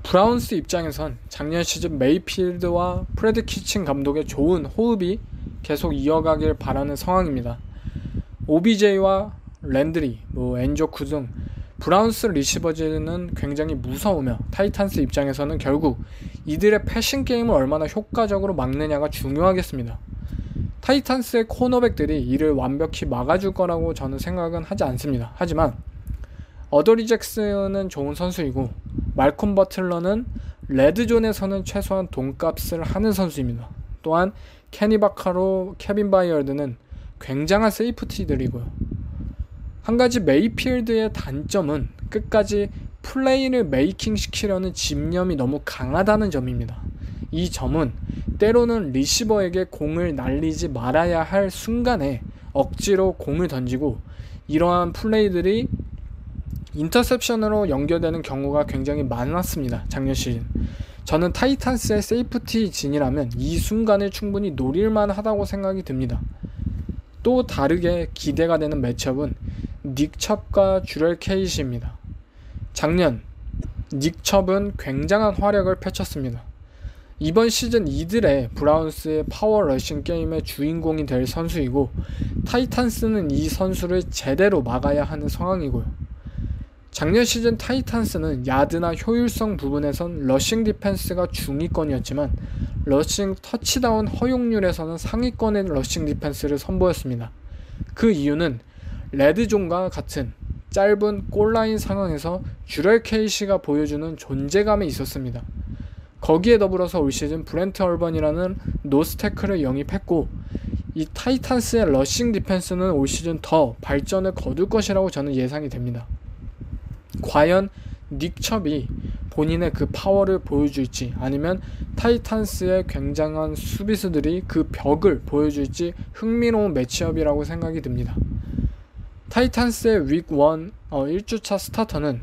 브라운스 입장에선 작년 시즌 메이필드와 프레드 키친 감독의 좋은 호흡이 계속 이어가길 바라는 상황입니다. OBJ와 랜드리, 엔조쿠 등 브라운스 리시버즈는 굉장히 무서우며 타이탄스 입장에서는 결국 이들의 패싱 게임을 얼마나 효과적으로 막느냐가 중요하겠습니다. 타이탄스의 코너백들이 이를 완벽히 막아줄 거라고 저는 생각은 하지 않습니다. 하지만 어더리 잭슨은 좋은 선수이고 말콤 버틀러는 레드존에서는 최소한 돈값을 하는 선수입니다. 또한 케니 바카로, 케빈 바이어드는 굉장한 세이프티들이고요. 한 가지 메이필드의 단점은 끝까지 플레이를 메이킹 시키려는 집념이 너무 강하다는 점입니다. 이 점은 때로는 리시버에게 공을 날리지 말아야 할 순간에 억지로 공을 던지고 이러한 플레이들이 인터셉션으로 연결되는 경우가 굉장히 많았습니다. 작년 시즌. 저는 타이탄스의 세이프티 진이라면 이 순간을 충분히 노릴만 하다고 생각이 듭니다. 또 다르게 기대가 되는 매치업은 닉첩과 주렐 케이시입니다. 작년 닉첩은 굉장한 활약을 펼쳤습니다. 이번 시즌 이들의 브라운스의 파워 러싱 게임의 주인공이 될 선수이고 타이탄스는 이 선수를 제대로 막아야 하는 상황이고요. 작년 시즌 타이탄스는 야드나 효율성 부분에선 러싱 디펜스가 중위권이었지만 러싱 터치다운 허용률에서는 상위권의 러싱 디펜스를 선보였습니다. 그 이유는 레드존과 같은 짧은 골라인 상황에서 주렐 케이시가 보여주는 존재감이 있었습니다. 거기에 더불어서 올 시즌 브렌트 얼번이라는 노스태클을 영입했고 이 타이탄스의 러싱 디펜스는 올 시즌 더 발전을 거둘 것이라고 저는 예상이 됩니다. 과연 닉첩이 본인의 그 파워를 보여줄지 아니면 타이탄스의 굉장한 수비수들이 그 벽을 보여줄지 흥미로운 매치업이라고 생각이 듭니다. 타이탄스의 윅 1 1주차 스타터는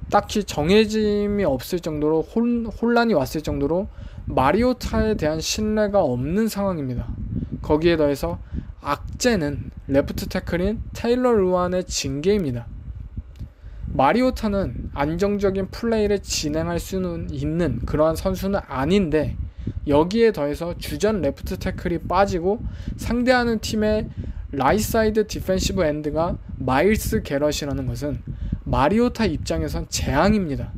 딱히 정해짐이 없을 정도로 혼란이 왔을 정도로 마리오타에 대한 신뢰가 없는 상황입니다. 거기에 더해서 악재는 레프트 태클인 테일러 루안의 징계입니다. 마리오타는 안정적인 플레이를 진행할 수는 있는 그러한 선수는 아닌데 여기에 더해서 주전 레프트 태클이 빠지고 상대하는 팀의 라이트사이드 디펜시브 엔드가 마일스 게럿이라는 것은 마리오타 입장에선 재앙입니다.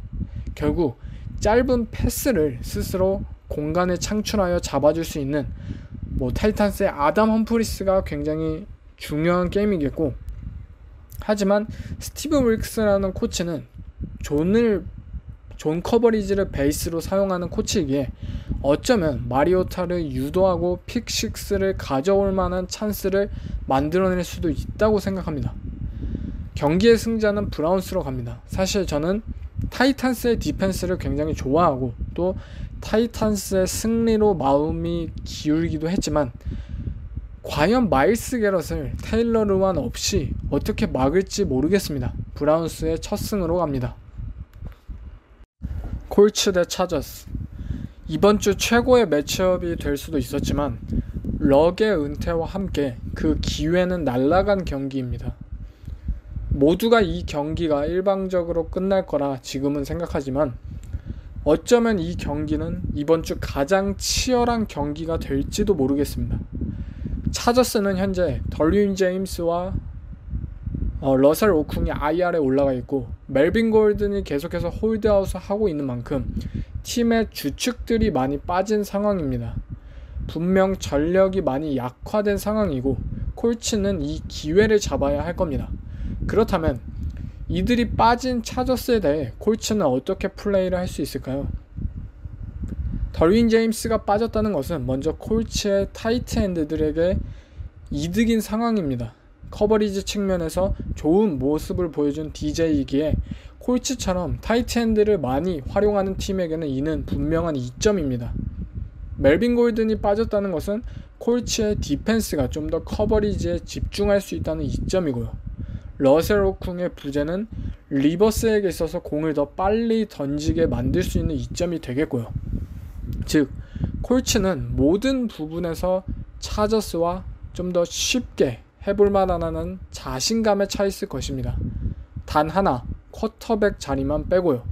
결국 짧은 패스를 스스로 공간을 창출하여 잡아줄 수 있는 타이탄스의 아담 험프리스가 굉장히 중요한 게임이겠고 하지만 스티브 윌크스라는 코치는 존 커버리지를 베이스로 사용하는 코치이기에 어쩌면 마리오타를 유도하고 픽6를 가져올 만한 찬스를 만들어낼 수도 있다고 생각합니다. 경기의 승자는 브라운스로 갑니다. 사실 저는 타이탄스의 디펜스를 굉장히 좋아하고 또 타이탄스의 승리로 마음이 기울기도 했지만 과연 마일스 게럿을 테일러 르완 없이 어떻게 막을지 모르겠습니다. 브라운스의 첫 승으로 갑니다. 콜츠 대 차저스. 이번 주 최고의 매치업이 될 수도 있었지만 럭의 은퇴와 함께 그 기회는 날아간 경기입니다. 모두가 이 경기가 일방적으로 끝날 거라 지금은 생각하지만 어쩌면 이 경기는 이번 주 가장 치열한 경기가 될지도 모르겠습니다. 차저스는 현재 덜윈 제임스와 러셀 오쿵이 IR에 올라가 있고 멜빈 골든이 계속해서 홀드아웃을 하고 있는 만큼 팀의 주축들이 많이 빠진 상황입니다. 분명 전력이 많이 약화된 상황이고 콜츠는 이 기회를 잡아야 할 겁니다. 그렇다면 이들이 빠진 차저스에 대해 콜츠는 어떻게 플레이를 할 수 있을까요? 덜윈 제임스가 빠졌다는 것은 먼저 콜츠의 타이트 엔드들에게 이득인 상황입니다. 커버리지 측면에서 좋은 모습을 보여준 DJ이기에 콜츠처럼 타이트 엔드를 많이 활용하는 팀에게는 이는 분명한 이점입니다. 멜빈 골든이 빠졌다는 것은 콜츠의 디펜스가 좀 더 커버리지에 집중할 수 있다는 이점이고요. 러셀 오쿵의 부재는 리버스에게 있어서 공을 더 빨리 던지게 만들 수 있는 이점이 되겠고요. 즉, 콜츠는 모든 부분에서 차저스와 좀 더 쉽게 해볼 만한 자신감에 차 있을 것입니다. 단 하나, 쿼터백 자리만 빼고요.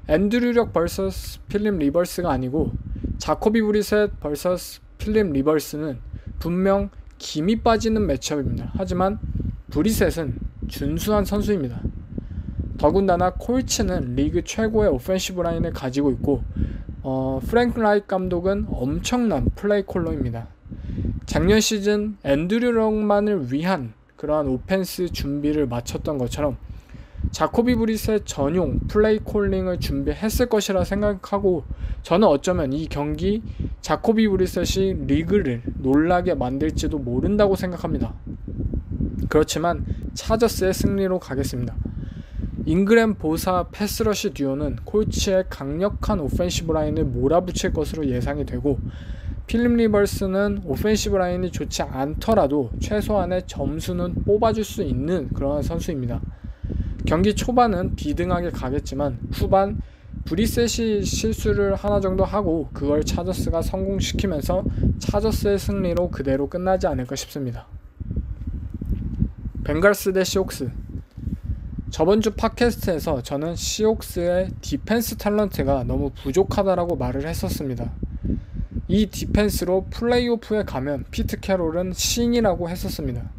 앤드류력 vs 필립 리버스가 아니고 자코비 브리셋 vs 필립 리버스는 분명 김이 빠지는 매치업입니다. 하지만 브리셋은 준수한 선수입니다. 더군다나 콜츠는 리그 최고의 오펜시브 라인을 가지고 있고 프랭크 라이트 감독은 엄청난 플레이 콜러입니다. 작년 시즌 앤드류력만을 위한 그러한 오펜스 준비를 마쳤던 것처럼 자코비 브리셋 전용 플레이 콜링을 준비했을 것이라 생각하고 저는 어쩌면 이 경기 자코비 브리셋이 리그를 놀라게 만들지도 모른다고 생각합니다. 그렇지만 차저스의 승리로 가겠습니다. 잉그램 보사 패스러시 듀오는 콜츠의 강력한 오펜시브 라인을 몰아붙일 것으로 예상이 되고 필립 리버스는 오펜시브 라인이 좋지 않더라도 최소한의 점수는 뽑아줄 수 있는 그런 선수입니다. 경기 초반은 비등하게 가겠지만 후반 브리셋이 실수를 하나 정도 하고 그걸 차저스가 성공시키면서 차저스의 승리로 그대로 끝나지 않을까 싶습니다. 벵갈스 대 시옥스. 저번주 팟캐스트에서 저는 시옥스의 디펜스 탤런트가 너무 부족하다라고 말을 했었습니다. 이 디펜스로 플레이오프에 가면 피트 캐롤은 신이라고 했었습니다.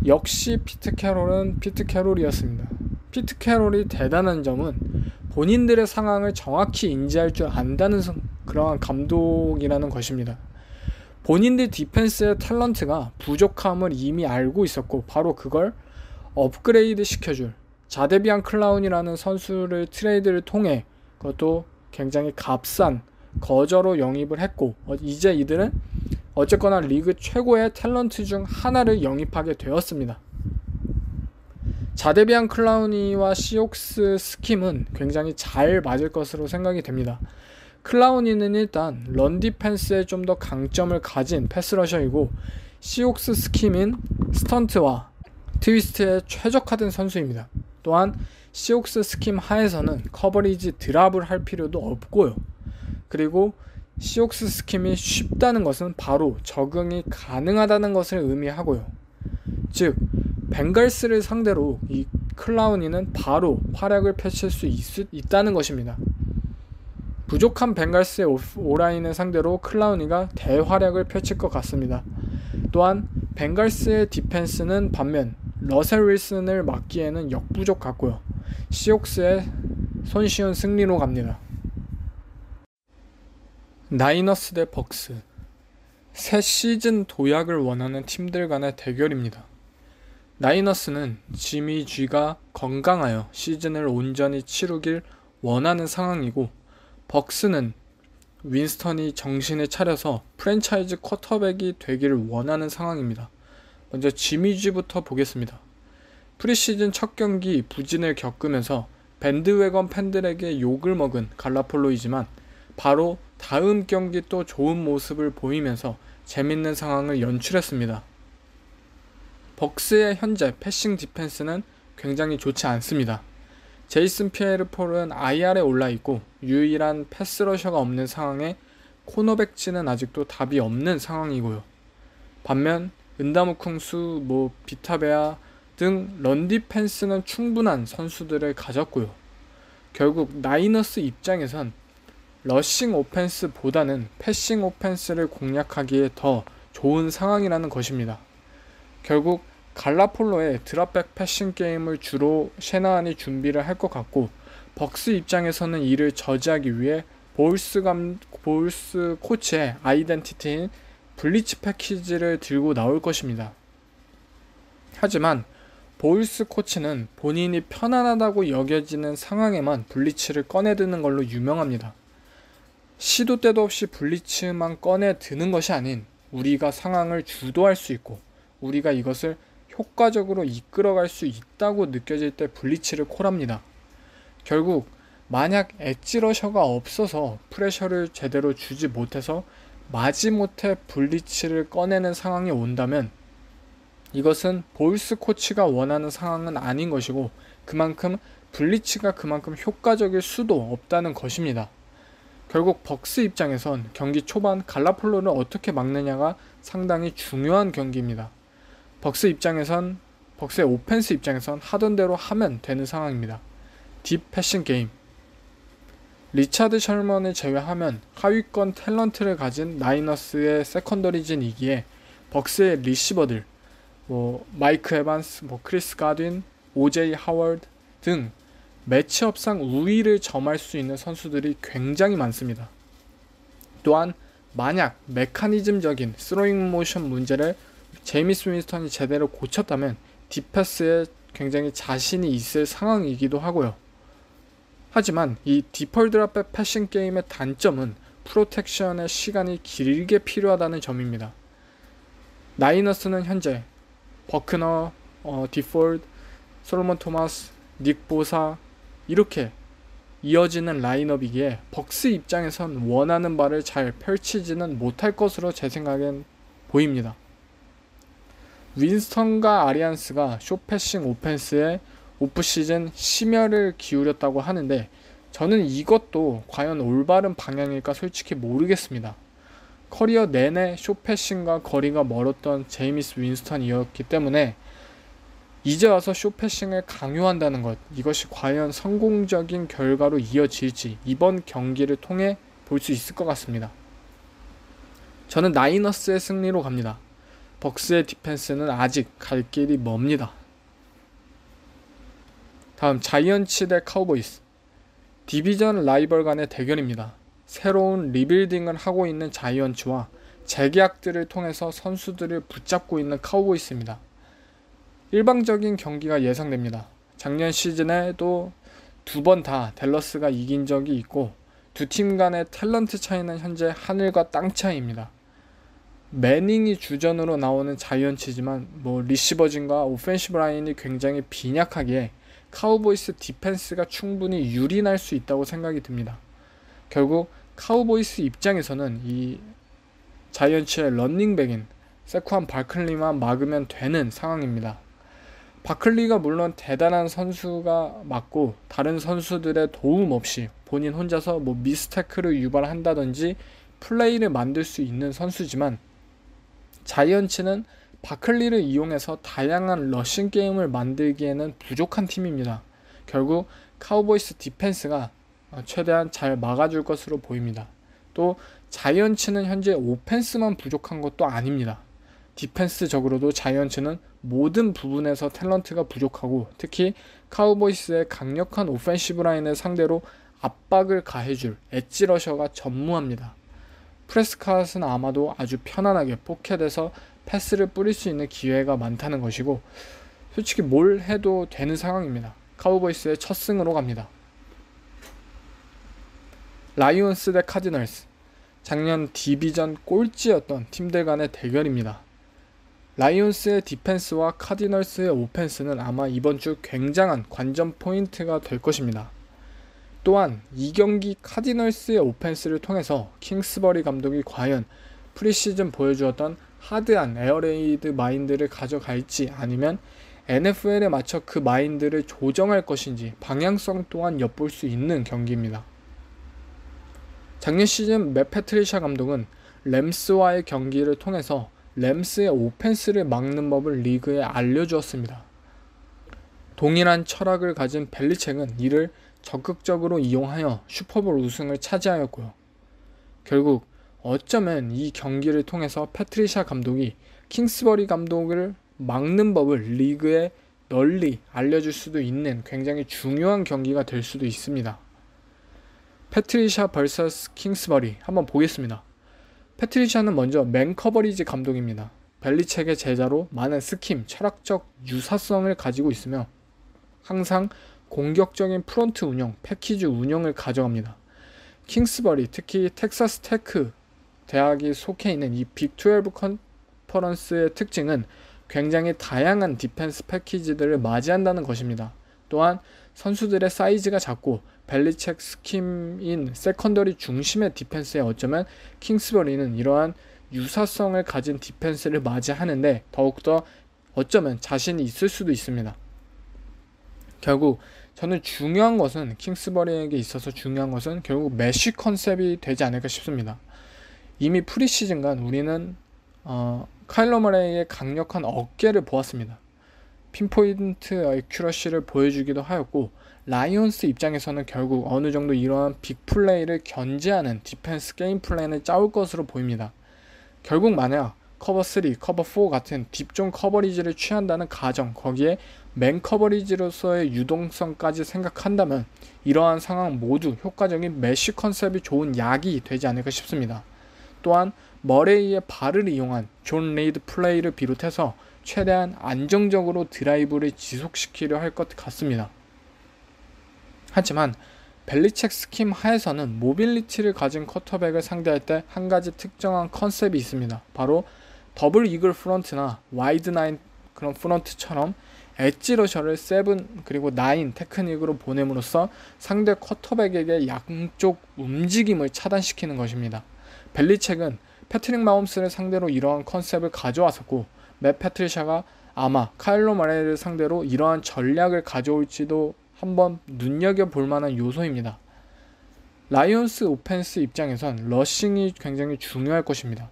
역시 피트 캐롤은 피트 캐롤이었습니다. 피트 캐롤이 대단한 점은 본인들의 상황을 정확히 인지할 줄 안다는 그러한 감독이라는 것입니다. 본인들 디펜스의 탤런트가 부족함을 이미 알고 있었고 바로 그걸 업그레이드 시켜줄 자데비안 클라운이라는 선수를 트레이드를 통해 그것도 굉장히 값싼 거저로 영입을 했고 이제 이들은 어쨌거나 리그 최고의 탤런트 중 하나를 영입하게 되었습니다. 자데비안 클라우니와 시옥스 스킴은 굉장히 잘 맞을 것으로 생각이 됩니다. 클라우니는 일단 런 디펜스에 좀 더 강점을 가진 패스러셔이고 시옥스 스킴인 스턴트와 트위스트에 최적화된 선수입니다. 또한 시옥스 스킴 하에서는 커버리지 드랍을 할 필요도 없고요. 그리고 시옥스 스킴이 쉽다는 것은 바로 적응이 가능하다는 것을 의미하고요. 즉 벵갈스를 상대로 이 클라우니는 바로 활약을 펼칠 수 있다는 것입니다. 부족한 벵갈스의 오라인을 상대로 클라우니가 대활약을 펼칠 것 같습니다. 또한 벵갈스의 디펜스는 반면 러셀 윌슨을 막기에는 역부족 같고요. 시옥스의 손쉬운 승리로 갑니다. 나이너스 대 벅스. 새 시즌 도약을 원하는 팀들 간의 대결입니다. 나이너스는 지미 G가 건강하여 시즌을 온전히 치르길 원하는 상황이고, 벅스는 윈스턴이 정신을 차려서 프랜차이즈 쿼터백이 되기를 원하는 상황입니다. 먼저 지미 G부터 보겠습니다. 프리시즌 첫 경기 부진을 겪으면서 밴드웨건 팬들에게 욕을 먹은 갈라폴로이지만 바로 다음 경기 또 좋은 모습을 보이면서 재밌는 상황을 연출했습니다. 벅스의 현재 패싱 디펜스는 굉장히 좋지 않습니다. 제이슨 피에르폴은 IR에 올라있고 유일한 패스러셔가 없는 상황에 코너백진은 아직도 답이 없는 상황이고요. 반면 은다무쿵수, 비타베아 등 런디펜스는 충분한 선수들을 가졌고요. 결국 나이너스 입장에선 러싱 오펜스보다는 패싱 오펜스를 공략하기에 더 좋은 상황이라는 것입니다. 결국 갈라폴로의 드랍백 패싱 게임을 주로 셰나한이 준비를 할 것 같고, 벅스 입장에서는 이를 저지하기 위해 볼스 코치의 아이덴티티인 블리츠 패키지를 들고 나올 것입니다. 하지만 보울스 코치는 본인이 편안하다고 여겨지는 상황에만 블리츠를 꺼내드는 걸로 유명합니다. 시도 때도 없이 블리츠만 꺼내드는 것이 아닌 우리가 상황을 주도할 수 있고 우리가 이것을 효과적으로 이끌어갈 수 있다고 느껴질 때 블리츠를 콜합니다. 결국 만약 엣지러셔가 없어서 프레셔를 제대로 주지 못해서 마지못해 블리츠를 꺼내는 상황이 온다면 이것은 보울스 코치가 원하는 상황은 아닌 것이고, 그만큼 블리츠가 그만큼 효과적일 수도 없다는 것입니다. 결국 벅스 입장에선 경기 초반 갈라폴로를 어떻게 막느냐가 상당히 중요한 경기입니다. 벅스의 오펜스 입장에선 하던 대로 하면 되는 상황입니다. 딥 패싱 게임. 리차드 셜먼을 제외하면 하위권 탤런트를 가진 나이너스의 세컨더리진이기에 벅스의 리시버들, 마이크 에반스, 크리스 가딘, 오제이 하워드 등 매치업상 우위를 점할 수 있는 선수들이 굉장히 많습니다. 또한 만약 메커니즘적인 스로잉 모션 문제를 제이미스 윈스턴이 제대로 고쳤다면 딥패스에 굉장히 자신이 있을 상황이기도 하고요. 하지만 이 디펄 드랍백 패싱 게임의 단점은 프로텍션의 시간이 길게 필요하다는 점입니다. 나이너스는 현재 버크너, 디폴드, 솔로몬 토마스, 닉 보사 이렇게 이어지는 라인업이기에 벅스 입장에선 원하는 바를 잘 펼치지는 못할 것으로 제 생각엔 보입니다. 윈스턴과 아리안스가 숏패싱 오펜스에 오프시즌 심혈을 기울였다고 하는데 저는 이것도 과연 올바른 방향일까 솔직히 모르겠습니다. 커리어 내내 숏패싱과 거리가 멀었던 제이미스 윈스턴이었기 때문에 이제 와서 숏패싱을 강요한다는 것, 이것이 과연 성공적인 결과로 이어질지 이번 경기를 통해 볼 수 있을 것 같습니다. 저는 나이너스의 승리로 갑니다. 벅스의 디펜스는 아직 갈 길이 멉니다. 다음 자이언츠 대 카우보이스. 디비전 라이벌 간의 대결입니다. 새로운 리빌딩을 하고 있는 자이언츠와 재계약들을 통해서 선수들을 붙잡고 있는 카우보이스입니다. 일방적인 경기가 예상됩니다. 작년 시즌에도 2번 다 댈러스가 이긴 적이 있고 두 팀 간의 탤런트 차이는 현재 하늘과 땅 차이입니다. 매닝이 주전으로 나오는 자이언츠지만 리시버진과 오펜시브 라인이 굉장히 빈약하기에 카우보이스 디펜스가 충분히 유린할 수 있다고 생각이 듭니다. 결국 카우보이스 입장에서는 이 자이언츠의 런닝백인 세쿠안 바클리만 막으면 되는 상황입니다. 바클리가 물론 대단한 선수가 맞고 다른 선수들의 도움 없이 본인 혼자서 미스테크를 유발한다든지 플레이를 만들 수 있는 선수지만 자이언츠는 바클리를 이용해서 다양한 러싱 게임을 만들기에는 부족한 팀입니다. 결국 카우보이스 디펜스가 최대한 잘 막아줄 것으로 보입니다. 또 자이언츠는 현재 오펜스만 부족한 것도 아닙니다. 디펜스적으로도 자이언츠는 모든 부분에서 탤런트가 부족하고 특히 카우보이스의 강력한 오펜시브 라인을 상대로 압박을 가해줄 엣지러셔가 전무합니다. 프레스캇은 아마도 아주 편안하게 포켓에서 패스를 뿌릴 수 있는 기회가 많다는 것이고 솔직히 뭘 해도 되는 상황입니다. 카우보이스의 첫 승으로 갑니다. 라이온스 대 카디널스. 작년 디비전 꼴찌였던 팀들 간의 대결입니다. 라이온스의 디펜스와 카디널스의 오펜스는 아마 이번 주 굉장한 관전 포인트가 될 것입니다. 또한 이 경기 카디널스의 오펜스를 통해서 킹스버리 감독이 과연 프리시즌 보여주었던 하드한 에어레이드 마인드를 가져갈지 아니면 NFL에 맞춰 그 마인드를 조정할 것인지 방향성 또한 엿볼 수 있는 경기입니다. 작년 시즌 맷 패트리샤 감독은 램스와의 경기를 통해서 램스의 오펜스를 막는 법을 리그에 알려주었습니다. 동일한 철학을 가진 벨리첵은 이를 적극적으로 이용하여 슈퍼볼 우승을 차지하였고요. 결국 어쩌면 이 경기를 통해서 패트리샤 감독이 킹스버리 감독을 막는 법을 리그에 널리 알려줄 수도 있는 굉장히 중요한 경기가 될 수도 있습니다. 패트리샤 vs 킹스버리 한번 보겠습니다. 패트리샤는 먼저 맨 커버리지 감독입니다. 벨리첵의 제자로 많은 스킴, 철학적 유사성을 가지고 있으며 항상 공격적인 프론트 운영, 패키지 운영을 가져갑니다. 킹스버리, 특히 텍사스 테크 대학이 속해 있는 이 빅12 컨퍼런스의 특징은 굉장히 다양한 디펜스 패키지들을 맞이한다는 것입니다. 또한 선수들의 사이즈가 작고 벨리첵 스킴인 세컨더리 중심의 디펜스에 어쩌면 킹스버리는 이러한 유사성을 가진 디펜스를 맞이하는데 더욱더 어쩌면 자신이 있을 수도 있습니다. 결국 저는 중요한 것은 킹스버리에게 있어서 중요한 것은 결국 메쉬 컨셉이 되지 않을까 싶습니다. 이미 프리시즌간 우리는 카일러 머레이의 강력한 어깨를 보았습니다. 핀포인트 어큐러시를 보여주기도 하였고 라이온스 입장에서는 결국 어느 정도 이러한 빅플레이를 견제하는 디펜스 게임 플랜을 짜올 것으로 보입니다. 결국 만약 커버 3, 커버 4 같은 딥존 커버리지를 취한다는 가정, 거기에 맨 커버리지로서의 유동성까지 생각한다면 이러한 상황 모두 효과적인 메쉬 컨셉이 좋은 약이 되지 않을까 싶습니다. 또한 머레이의 발을 이용한 존 레이드 플레이를 비롯해서 최대한 안정적으로 드라이브를 지속시키려 할 것 같습니다. 하지만 벨리첵 스킴 하에서는 모빌리티를 가진 쿼터백을 상대할 때 한 가지 특정한 컨셉이 있습니다. 바로 더블 이글 프런트나 와이드 나인 그런 프런트처럼 엣지 러셔를 7 그리고 9 테크닉으로 보냄으로써 상대 쿼터백에게 양쪽 움직임을 차단시키는 것입니다. 벨리첵은 패트릭 마홈스를 상대로 이러한 컨셉을 가져왔었고 맷 패트리샤가 아마 카일러 머레이를 상대로 이러한 전략을 가져올지도 한번 눈여겨볼 만한 요소입니다. 라이온스 오펜스 입장에선 러싱이 굉장히 중요할 것입니다.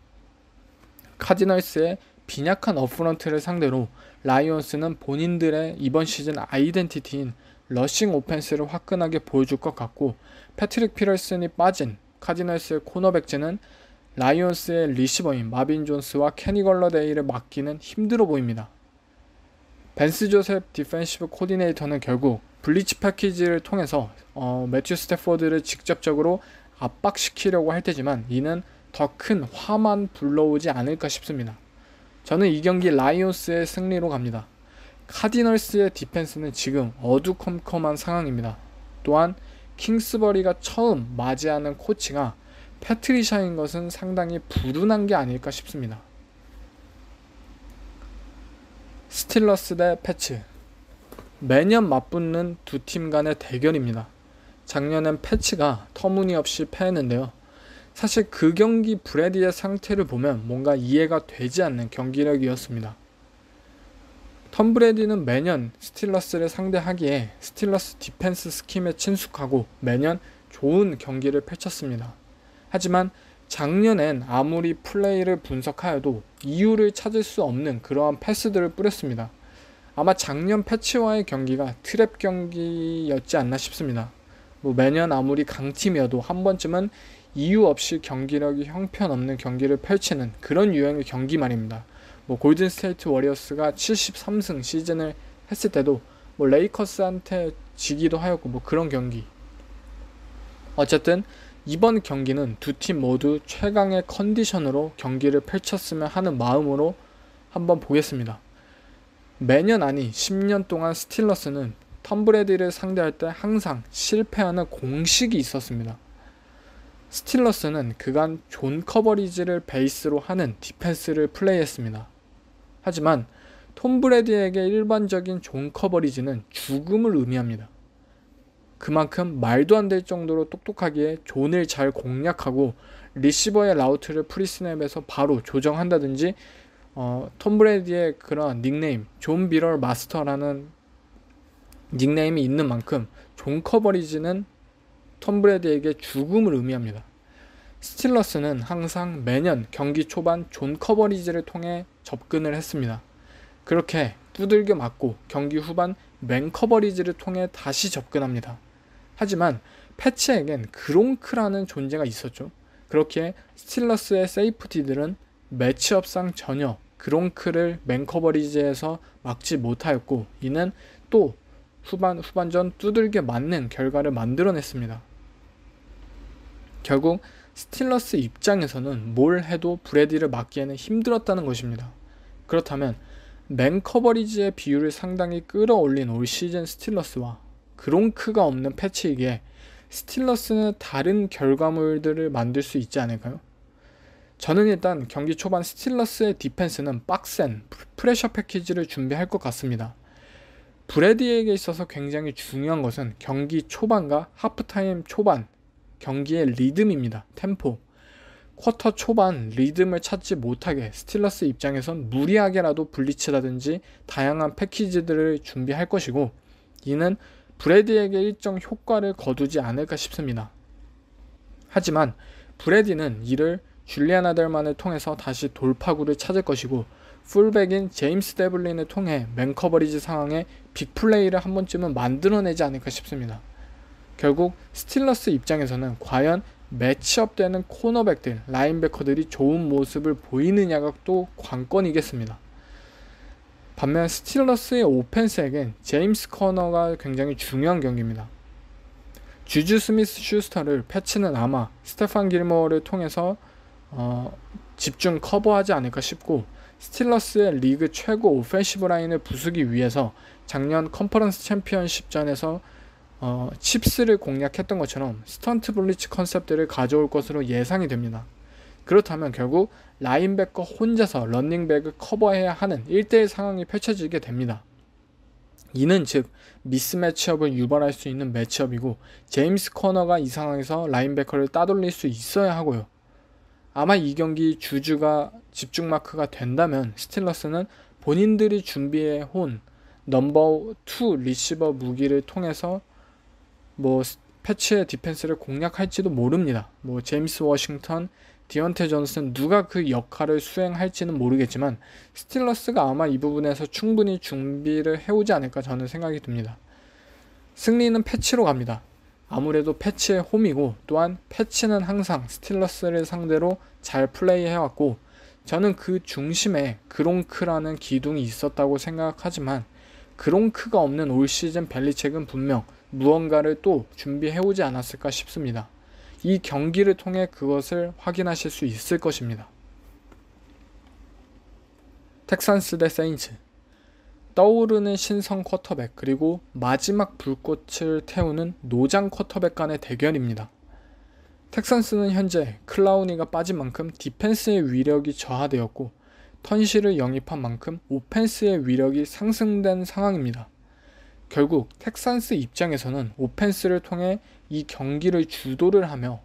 카디널스의 빈약한 업프런트를 상대로 라이온스는 본인들의 이번 시즌 아이덴티티인 러싱 오펜스를 화끈하게 보여줄 것 같고 패트릭 피럴슨이 빠진 카디널스의 코너백진은 라이온스의 리시버인 마빈 존스와 케니 걸러데이를 막기는 힘들어 보입니다. 벤스 조셉 디펜시브 코디네이터는 결국 블리치 패키지를 통해서 매튜 스태포드를 직접적으로 압박시키려고 할 테지만 이는 더 큰 화만 불러오지 않을까 싶습니다. 저는 이 경기 라이온스의 승리로 갑니다. 카디널스의 디펜스는 지금 어두컴컴한 상황입니다. 또한 킹스버리가 처음 맞이하는 코치가 패트리샤인 것은 상당히 불운한 게 아닐까 싶습니다. 스틸러스 대 패츠. 매년 맞붙는 두 팀 간의 대결입니다. 작년엔 패츠가 터무니없이 패했는데요. 사실 그 경기 브래디의 상태를 보면 뭔가 이해가 되지 않는 경기력이었습니다. 톰 브래디는 매년 스틸러스를 상대하기에 스틸러스 디펜스 스킴에 친숙하고 매년 좋은 경기를 펼쳤습니다. 하지만 작년엔 아무리 플레이를 분석하여도 이유를 찾을 수 없는 그러한 패스들을 뿌렸습니다. 아마 작년 패치와의 경기가 트랩 경기였지 않나 싶습니다. 매년 아무리 강팀이어도 한 번쯤은 이유 없이 경기력이 형편없는 경기를 펼치는 그런 유형의 경기 말입니다. 골든 스테이트 워리어스가 73승 시즌을 했을 때도 레이커스한테 지기도 하였고 그런 경기. 어쨌든 이번 경기는 두 팀 모두 최강의 컨디션으로 경기를 펼쳤으면 하는 마음으로 한번 보겠습니다. 매년 아니 10년 동안 스틸러스는 톰 브래디를 상대할 때 항상 실패하는 공식이 있었습니다. 스틸러스는 그간 존 커버리지를 베이스로 하는 디펜스를 플레이했습니다. 하지만 톰 브래디에게 일반적인 존 커버리지는 죽음을 의미합니다. 그만큼 말도 안 될 정도로 똑똑하기에 존을 잘 공략하고 리시버의 라우트를 프리스냅에서 바로 조정한다든지 톰 브래디의 그런 닉네임 존 비럴 마스터라는 닉네임이 있는 만큼 존 커버리지는 톰 브래디에게 죽음을 의미합니다. 스틸러스는 항상 매년 경기 초반 존 커버리지를 통해 접근을 했습니다. 그렇게 두들겨 맞고 경기 후반 맨 커버리지를 통해 다시 접근합니다. 하지만 패치에겐 그롱크라는 존재가 있었죠. 그렇기에 스틸러스의 세이프티들은 매치업상 전혀 그롱크를 맨 커버리지에서 막지 못하였고 이는 또 후반전 두들겨 맞는 결과를 만들어냈습니다. 결국 스틸러스 입장에서는 뭘 해도 브래디를 막기에는 힘들었다는 것입니다. 그렇다면 맨 커버리지의 비율을 상당히 끌어올린 올 시즌 스틸러스와 그롱크가 없는 패치이기에 스틸러스는 다른 결과물들을 만들 수 있지 않을까요? 저는 일단 경기 초반 스틸러스의 디펜스는 빡센 프레셔 패키지를 준비할 것 같습니다. 브래디에게 있어서 굉장히 중요한 것은 경기 초반과 하프타임 초반 경기의 리듬입니다. 템포. 쿼터 초반 리듬을 찾지 못하게 스틸러스 입장에선 무리하게라도 블리츠라든지 다양한 패키지들을 준비할 것이고 이는 브래디에게 일정 효과를 거두지 않을까 싶습니다. 하지만 브래디는 이를 줄리안 아델만을 통해서 다시 돌파구를 찾을 것이고 풀백인 제임스 데블린을 통해 맨 커버리지 상황에 빅플레이를 한 번쯤은 만들어내지 않을까 싶습니다. 결국 스틸러스 입장에서는 과연 매치업 되는 코너백들, 라인베커들이 좋은 모습을 보이느냐가 또 관건이겠습니다. 반면 스틸러스의 오펜스에겐 제임스 커너가 굉장히 중요한 경기입니다. 주주 스미스 슈스터를 패치는 아마 스테판 길모어를 통해서 집중 커버하지 않을까 싶고 스틸러스의 리그 최고 오펜시브 라인을 부수기 위해서 작년 컨퍼런스 챔피언십전에서 칩스를 공략했던 것처럼 스턴트 블리츠 컨셉들을 가져올 것으로 예상이 됩니다. 그렇다면 결국 라인백커 혼자서 런닝백을 커버해야 하는 1대1 상황이 펼쳐지게 됩니다. 이는 즉 미스매치업을 유발할 수 있는 매치업이고 제임스 커너가 이 상황에서 라인백커를 따돌릴 수 있어야 하고요. 아마 이 경기 주주가 집중마크가 된다면 스틸러스는 본인들이 준비해온 넘버 2 리시버 무기를 통해서 패치의 디펜스를 공략할지도 모릅니다. 제임스 워싱턴, 디언테 존슨 누가 그 역할을 수행할지는 모르겠지만 스틸러스가 아마 이 부분에서 충분히 준비를 해오지 않을까 저는 생각이 듭니다. 승리는 패치로 갑니다. 아무래도 패치의 홈이고 또한 패치는 항상 스틸러스를 상대로 잘 플레이해왔고 저는 그 중심에 그롱크라는 기둥이 있었다고 생각하지만 그롱크가 없는 올 시즌 벨리책은 분명 무언가를 또 준비해오지 않았을까 싶습니다. 이 경기를 통해 그것을 확인하실 수 있을 것입니다. 텍산스 대 세인츠. 떠오르는 신성 쿼터백 그리고 마지막 불꽃을 태우는 노장 쿼터백 간의 대결입니다. 텍산스는 현재 클라우니가 빠진 만큼 디펜스의 위력이 저하되었고 턴시를 영입한 만큼 오펜스의 위력이 상승된 상황입니다. 결국 텍산스 입장에서는 오펜스를 통해 이 경기를 주도를 하며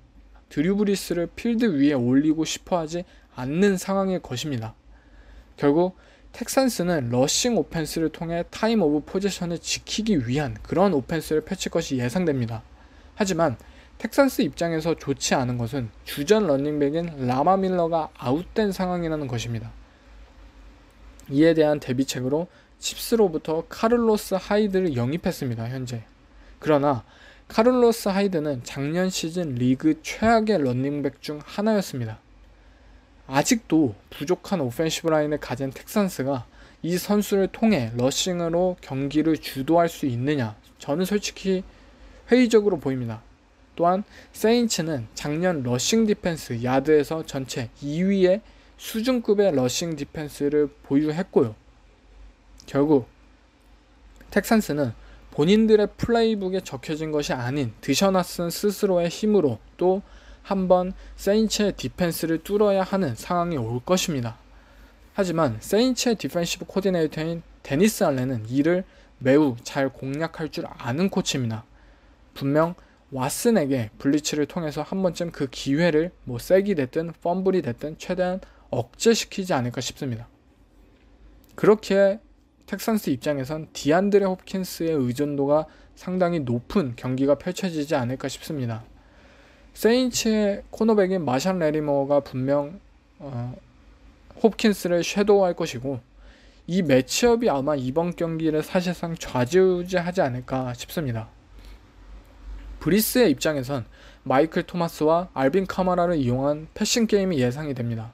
드류 브리스를 필드 위에 올리고 싶어하지 않는 상황일 것입니다. 결국 텍산스는 러싱 오펜스를 통해 타임 오브 포지션을 지키기 위한 그런 오펜스를 펼칠 것이 예상됩니다. 하지만 텍산스 입장에서 좋지 않은 것은 주전 러닝백인 라마 밀러가 아웃된 상황이라는 것입니다. 이에 대한 대비책으로 칩스로부터 카를로스 하이드를 영입했습니다. 현재. 그러나 카를로스 하이드는 작년 시즌 리그 최악의 러닝백 중 하나였습니다. 아직도 부족한 오펜시브 라인을 가진 텍산스가 이 선수를 통해 러싱으로 경기를 주도할 수 있느냐? 저는 솔직히 회의적으로 보입니다. 또한 세인츠는 작년 러싱 디펜스 야드에서 전체 2위의 수준급의 러싱 디펜스를 보유했고요. 결국 텍산스는 본인들의 플레이북에 적혀진 것이 아닌 드셔나슨 스스로의 힘으로 또 한번 세인츠의 디펜스를 뚫어야 하는 상황이 올 것입니다. 하지만 세인츠의 디펜시브 코디네이터인 데니스 알렌은 이를 매우 잘 공략할 줄 아는 코치입니다. 분명 왓슨에게 블리츠를 통해서 한 번쯤 그 기회를 색이 됐든 펌블이 됐든 최대한 억제시키지 않을까 싶습니다. 그렇게 텍산스 입장에선 디안드레 홉킨스의 의존도가 상당히 높은 경기가 펼쳐지지 않을까 싶습니다. 세인츠의 코너백인 마샬 레리머가 분명 홉킨스를 섀도우할 것이고 이 매치업이 아마 이번 경기를 사실상 좌지우지하지 않을까 싶습니다. 브리스의 입장에선 마이클 토마스와 알빈 카마라를 이용한 패싱 게임이 예상이 됩니다.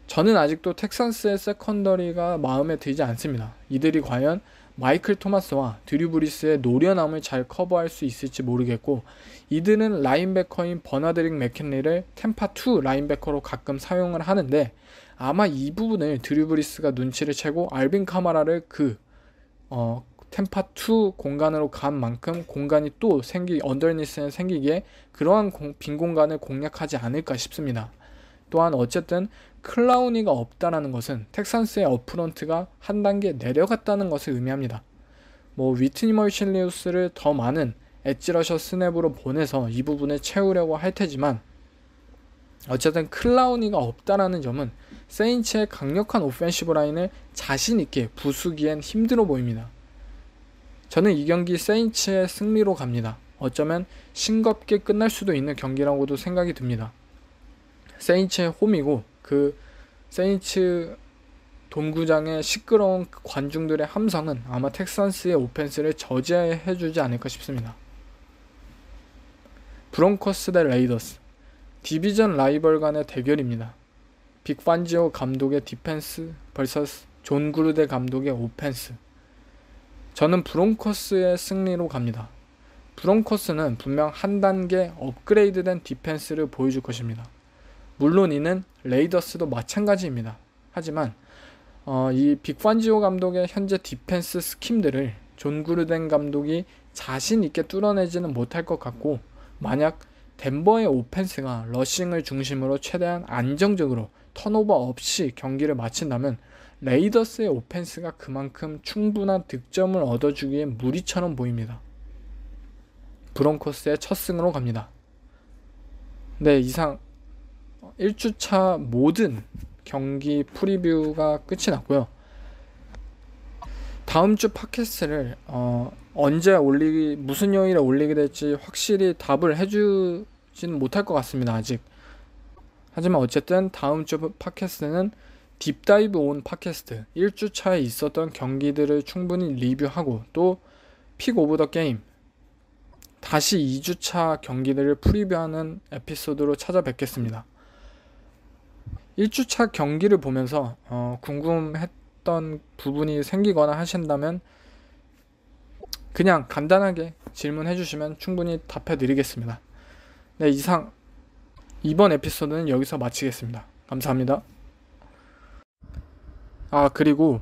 저는 아직도 텍산스의 세컨더리가 마음에 들지 않습니다. 이들이 과연 마이클 토마스와 드류 브리스의 노련함을 잘 커버할 수 있을지 모르겠고 이들은 라인베커인 버나드릭 맥킨리를 템파2 라인베커로 가끔 사용을 하는데 아마 이 부분을 드류 브리스가 눈치를 채고 알빈 카마라를 템파2 공간으로 간 만큼 공간이 또 언더니스에 생기기에 그러한 빈 공간을 공략하지 않을까 싶습니다. 또한 어쨌든 클라우니가 없다라는 것은 텍산스의 업프런트가 한 단계 내려갔다는 것을 의미합니다. 위트니 머실리우스를 더 많은 엣지러셔 스냅으로 보내서 이 부분을 채우려고 할 테지만 어쨌든 클라우니가 없다라는 점은 세인츠의 강력한 오펜시브 라인을 자신있게 부수기엔 힘들어 보입니다. 저는 이 경기 세인츠의 승리로 갑니다. 어쩌면 싱겁게 끝날 수도 있는 경기라고도 생각이 듭니다. 세인츠의 홈이고 그 세인츠 돔구장의 시끄러운 관중들의 함성은 아마 텍산스의 오펜스를 저지해주지 않을까 싶습니다. 브론코스 대 레이더스, 디비전 라이벌 간의 대결입니다. 빅 판지오 감독의 디펜스 vs 존 그루데 감독의 오펜스. 저는 브론코스의 승리로 갑니다. 브론코스는 분명 한 단계 업그레이드된 디펜스를 보여줄 것입니다. 물론 이는 레이더스도 마찬가지입니다. 하지만 이 빅 판지오 감독의 현재 디펜스 스킴들을 존 그루덴 감독이 자신있게 뚫어내지는 못할 것 같고 만약 덴버의 오펜스가 러싱을 중심으로 최대한 안정적으로 턴오버 없이 경기를 마친다면 레이더스의 오펜스가 그만큼 충분한 득점을 얻어주기에 무리처럼 보입니다. 브론코스의 첫 승으로 갑니다. 네, 이상 1주차 모든 경기 프리뷰가 끝이 났고요. 다음주 팟캐스트를 언제 무슨 요일에 올리게 될지 확실히 답을 해주지는 못할 것 같습니다. 아직. 하지만 어쨌든 다음주 팟캐스트는 딥다이브 온 팟캐스트, 1주차에 있었던 경기들을 충분히 리뷰하고 또 픽 오브 더 게임, 다시 2주차 경기들을 프리뷰하는 에피소드로 찾아뵙겠습니다. 1주차 경기를 보면서 궁금했던 부분이 생기거나 하신다면 그냥 간단하게 질문해 주시면 충분히 답해 드리겠습니다. 네, 이상 이번 에피소드는 여기서 마치겠습니다. 감사합니다. 그리고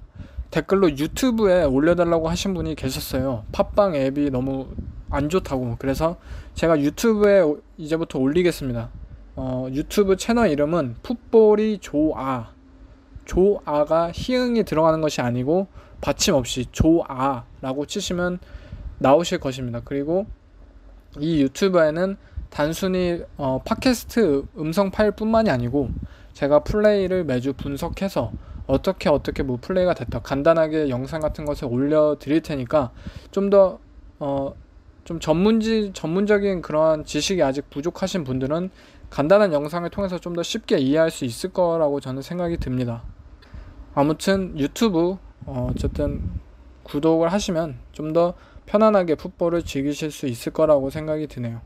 댓글로 유튜브에 올려달라고 하신 분이 계셨어요. 팟빵 앱이 너무 안 좋다고. 그래서 제가 유튜브에 이제부터 올리겠습니다. 유튜브 채널 이름은 풋볼이 조아가 히읗이 들어가는 것이 아니고 받침 없이 조아라고 치시면 나오실 것입니다. 그리고 이 유튜브에는 단순히 팟캐스트 음성 파일 뿐만이 아니고 제가 플레이를 매주 분석해서 어떻게 플레이가 됐다 간단하게 영상 같은 것을 올려드릴 테니까 좀 더 좀 전문적인 그러한 지식이 아직 부족하신 분들은 간단한 영상을 통해서 좀 더 쉽게 이해할 수 있을 거라고 저는 생각이 듭니다. 아무튼 유튜브 어쨌든 구독을 하시면 좀 더 편안하게 풋볼을 즐기실 수 있을 거라고 생각이 드네요.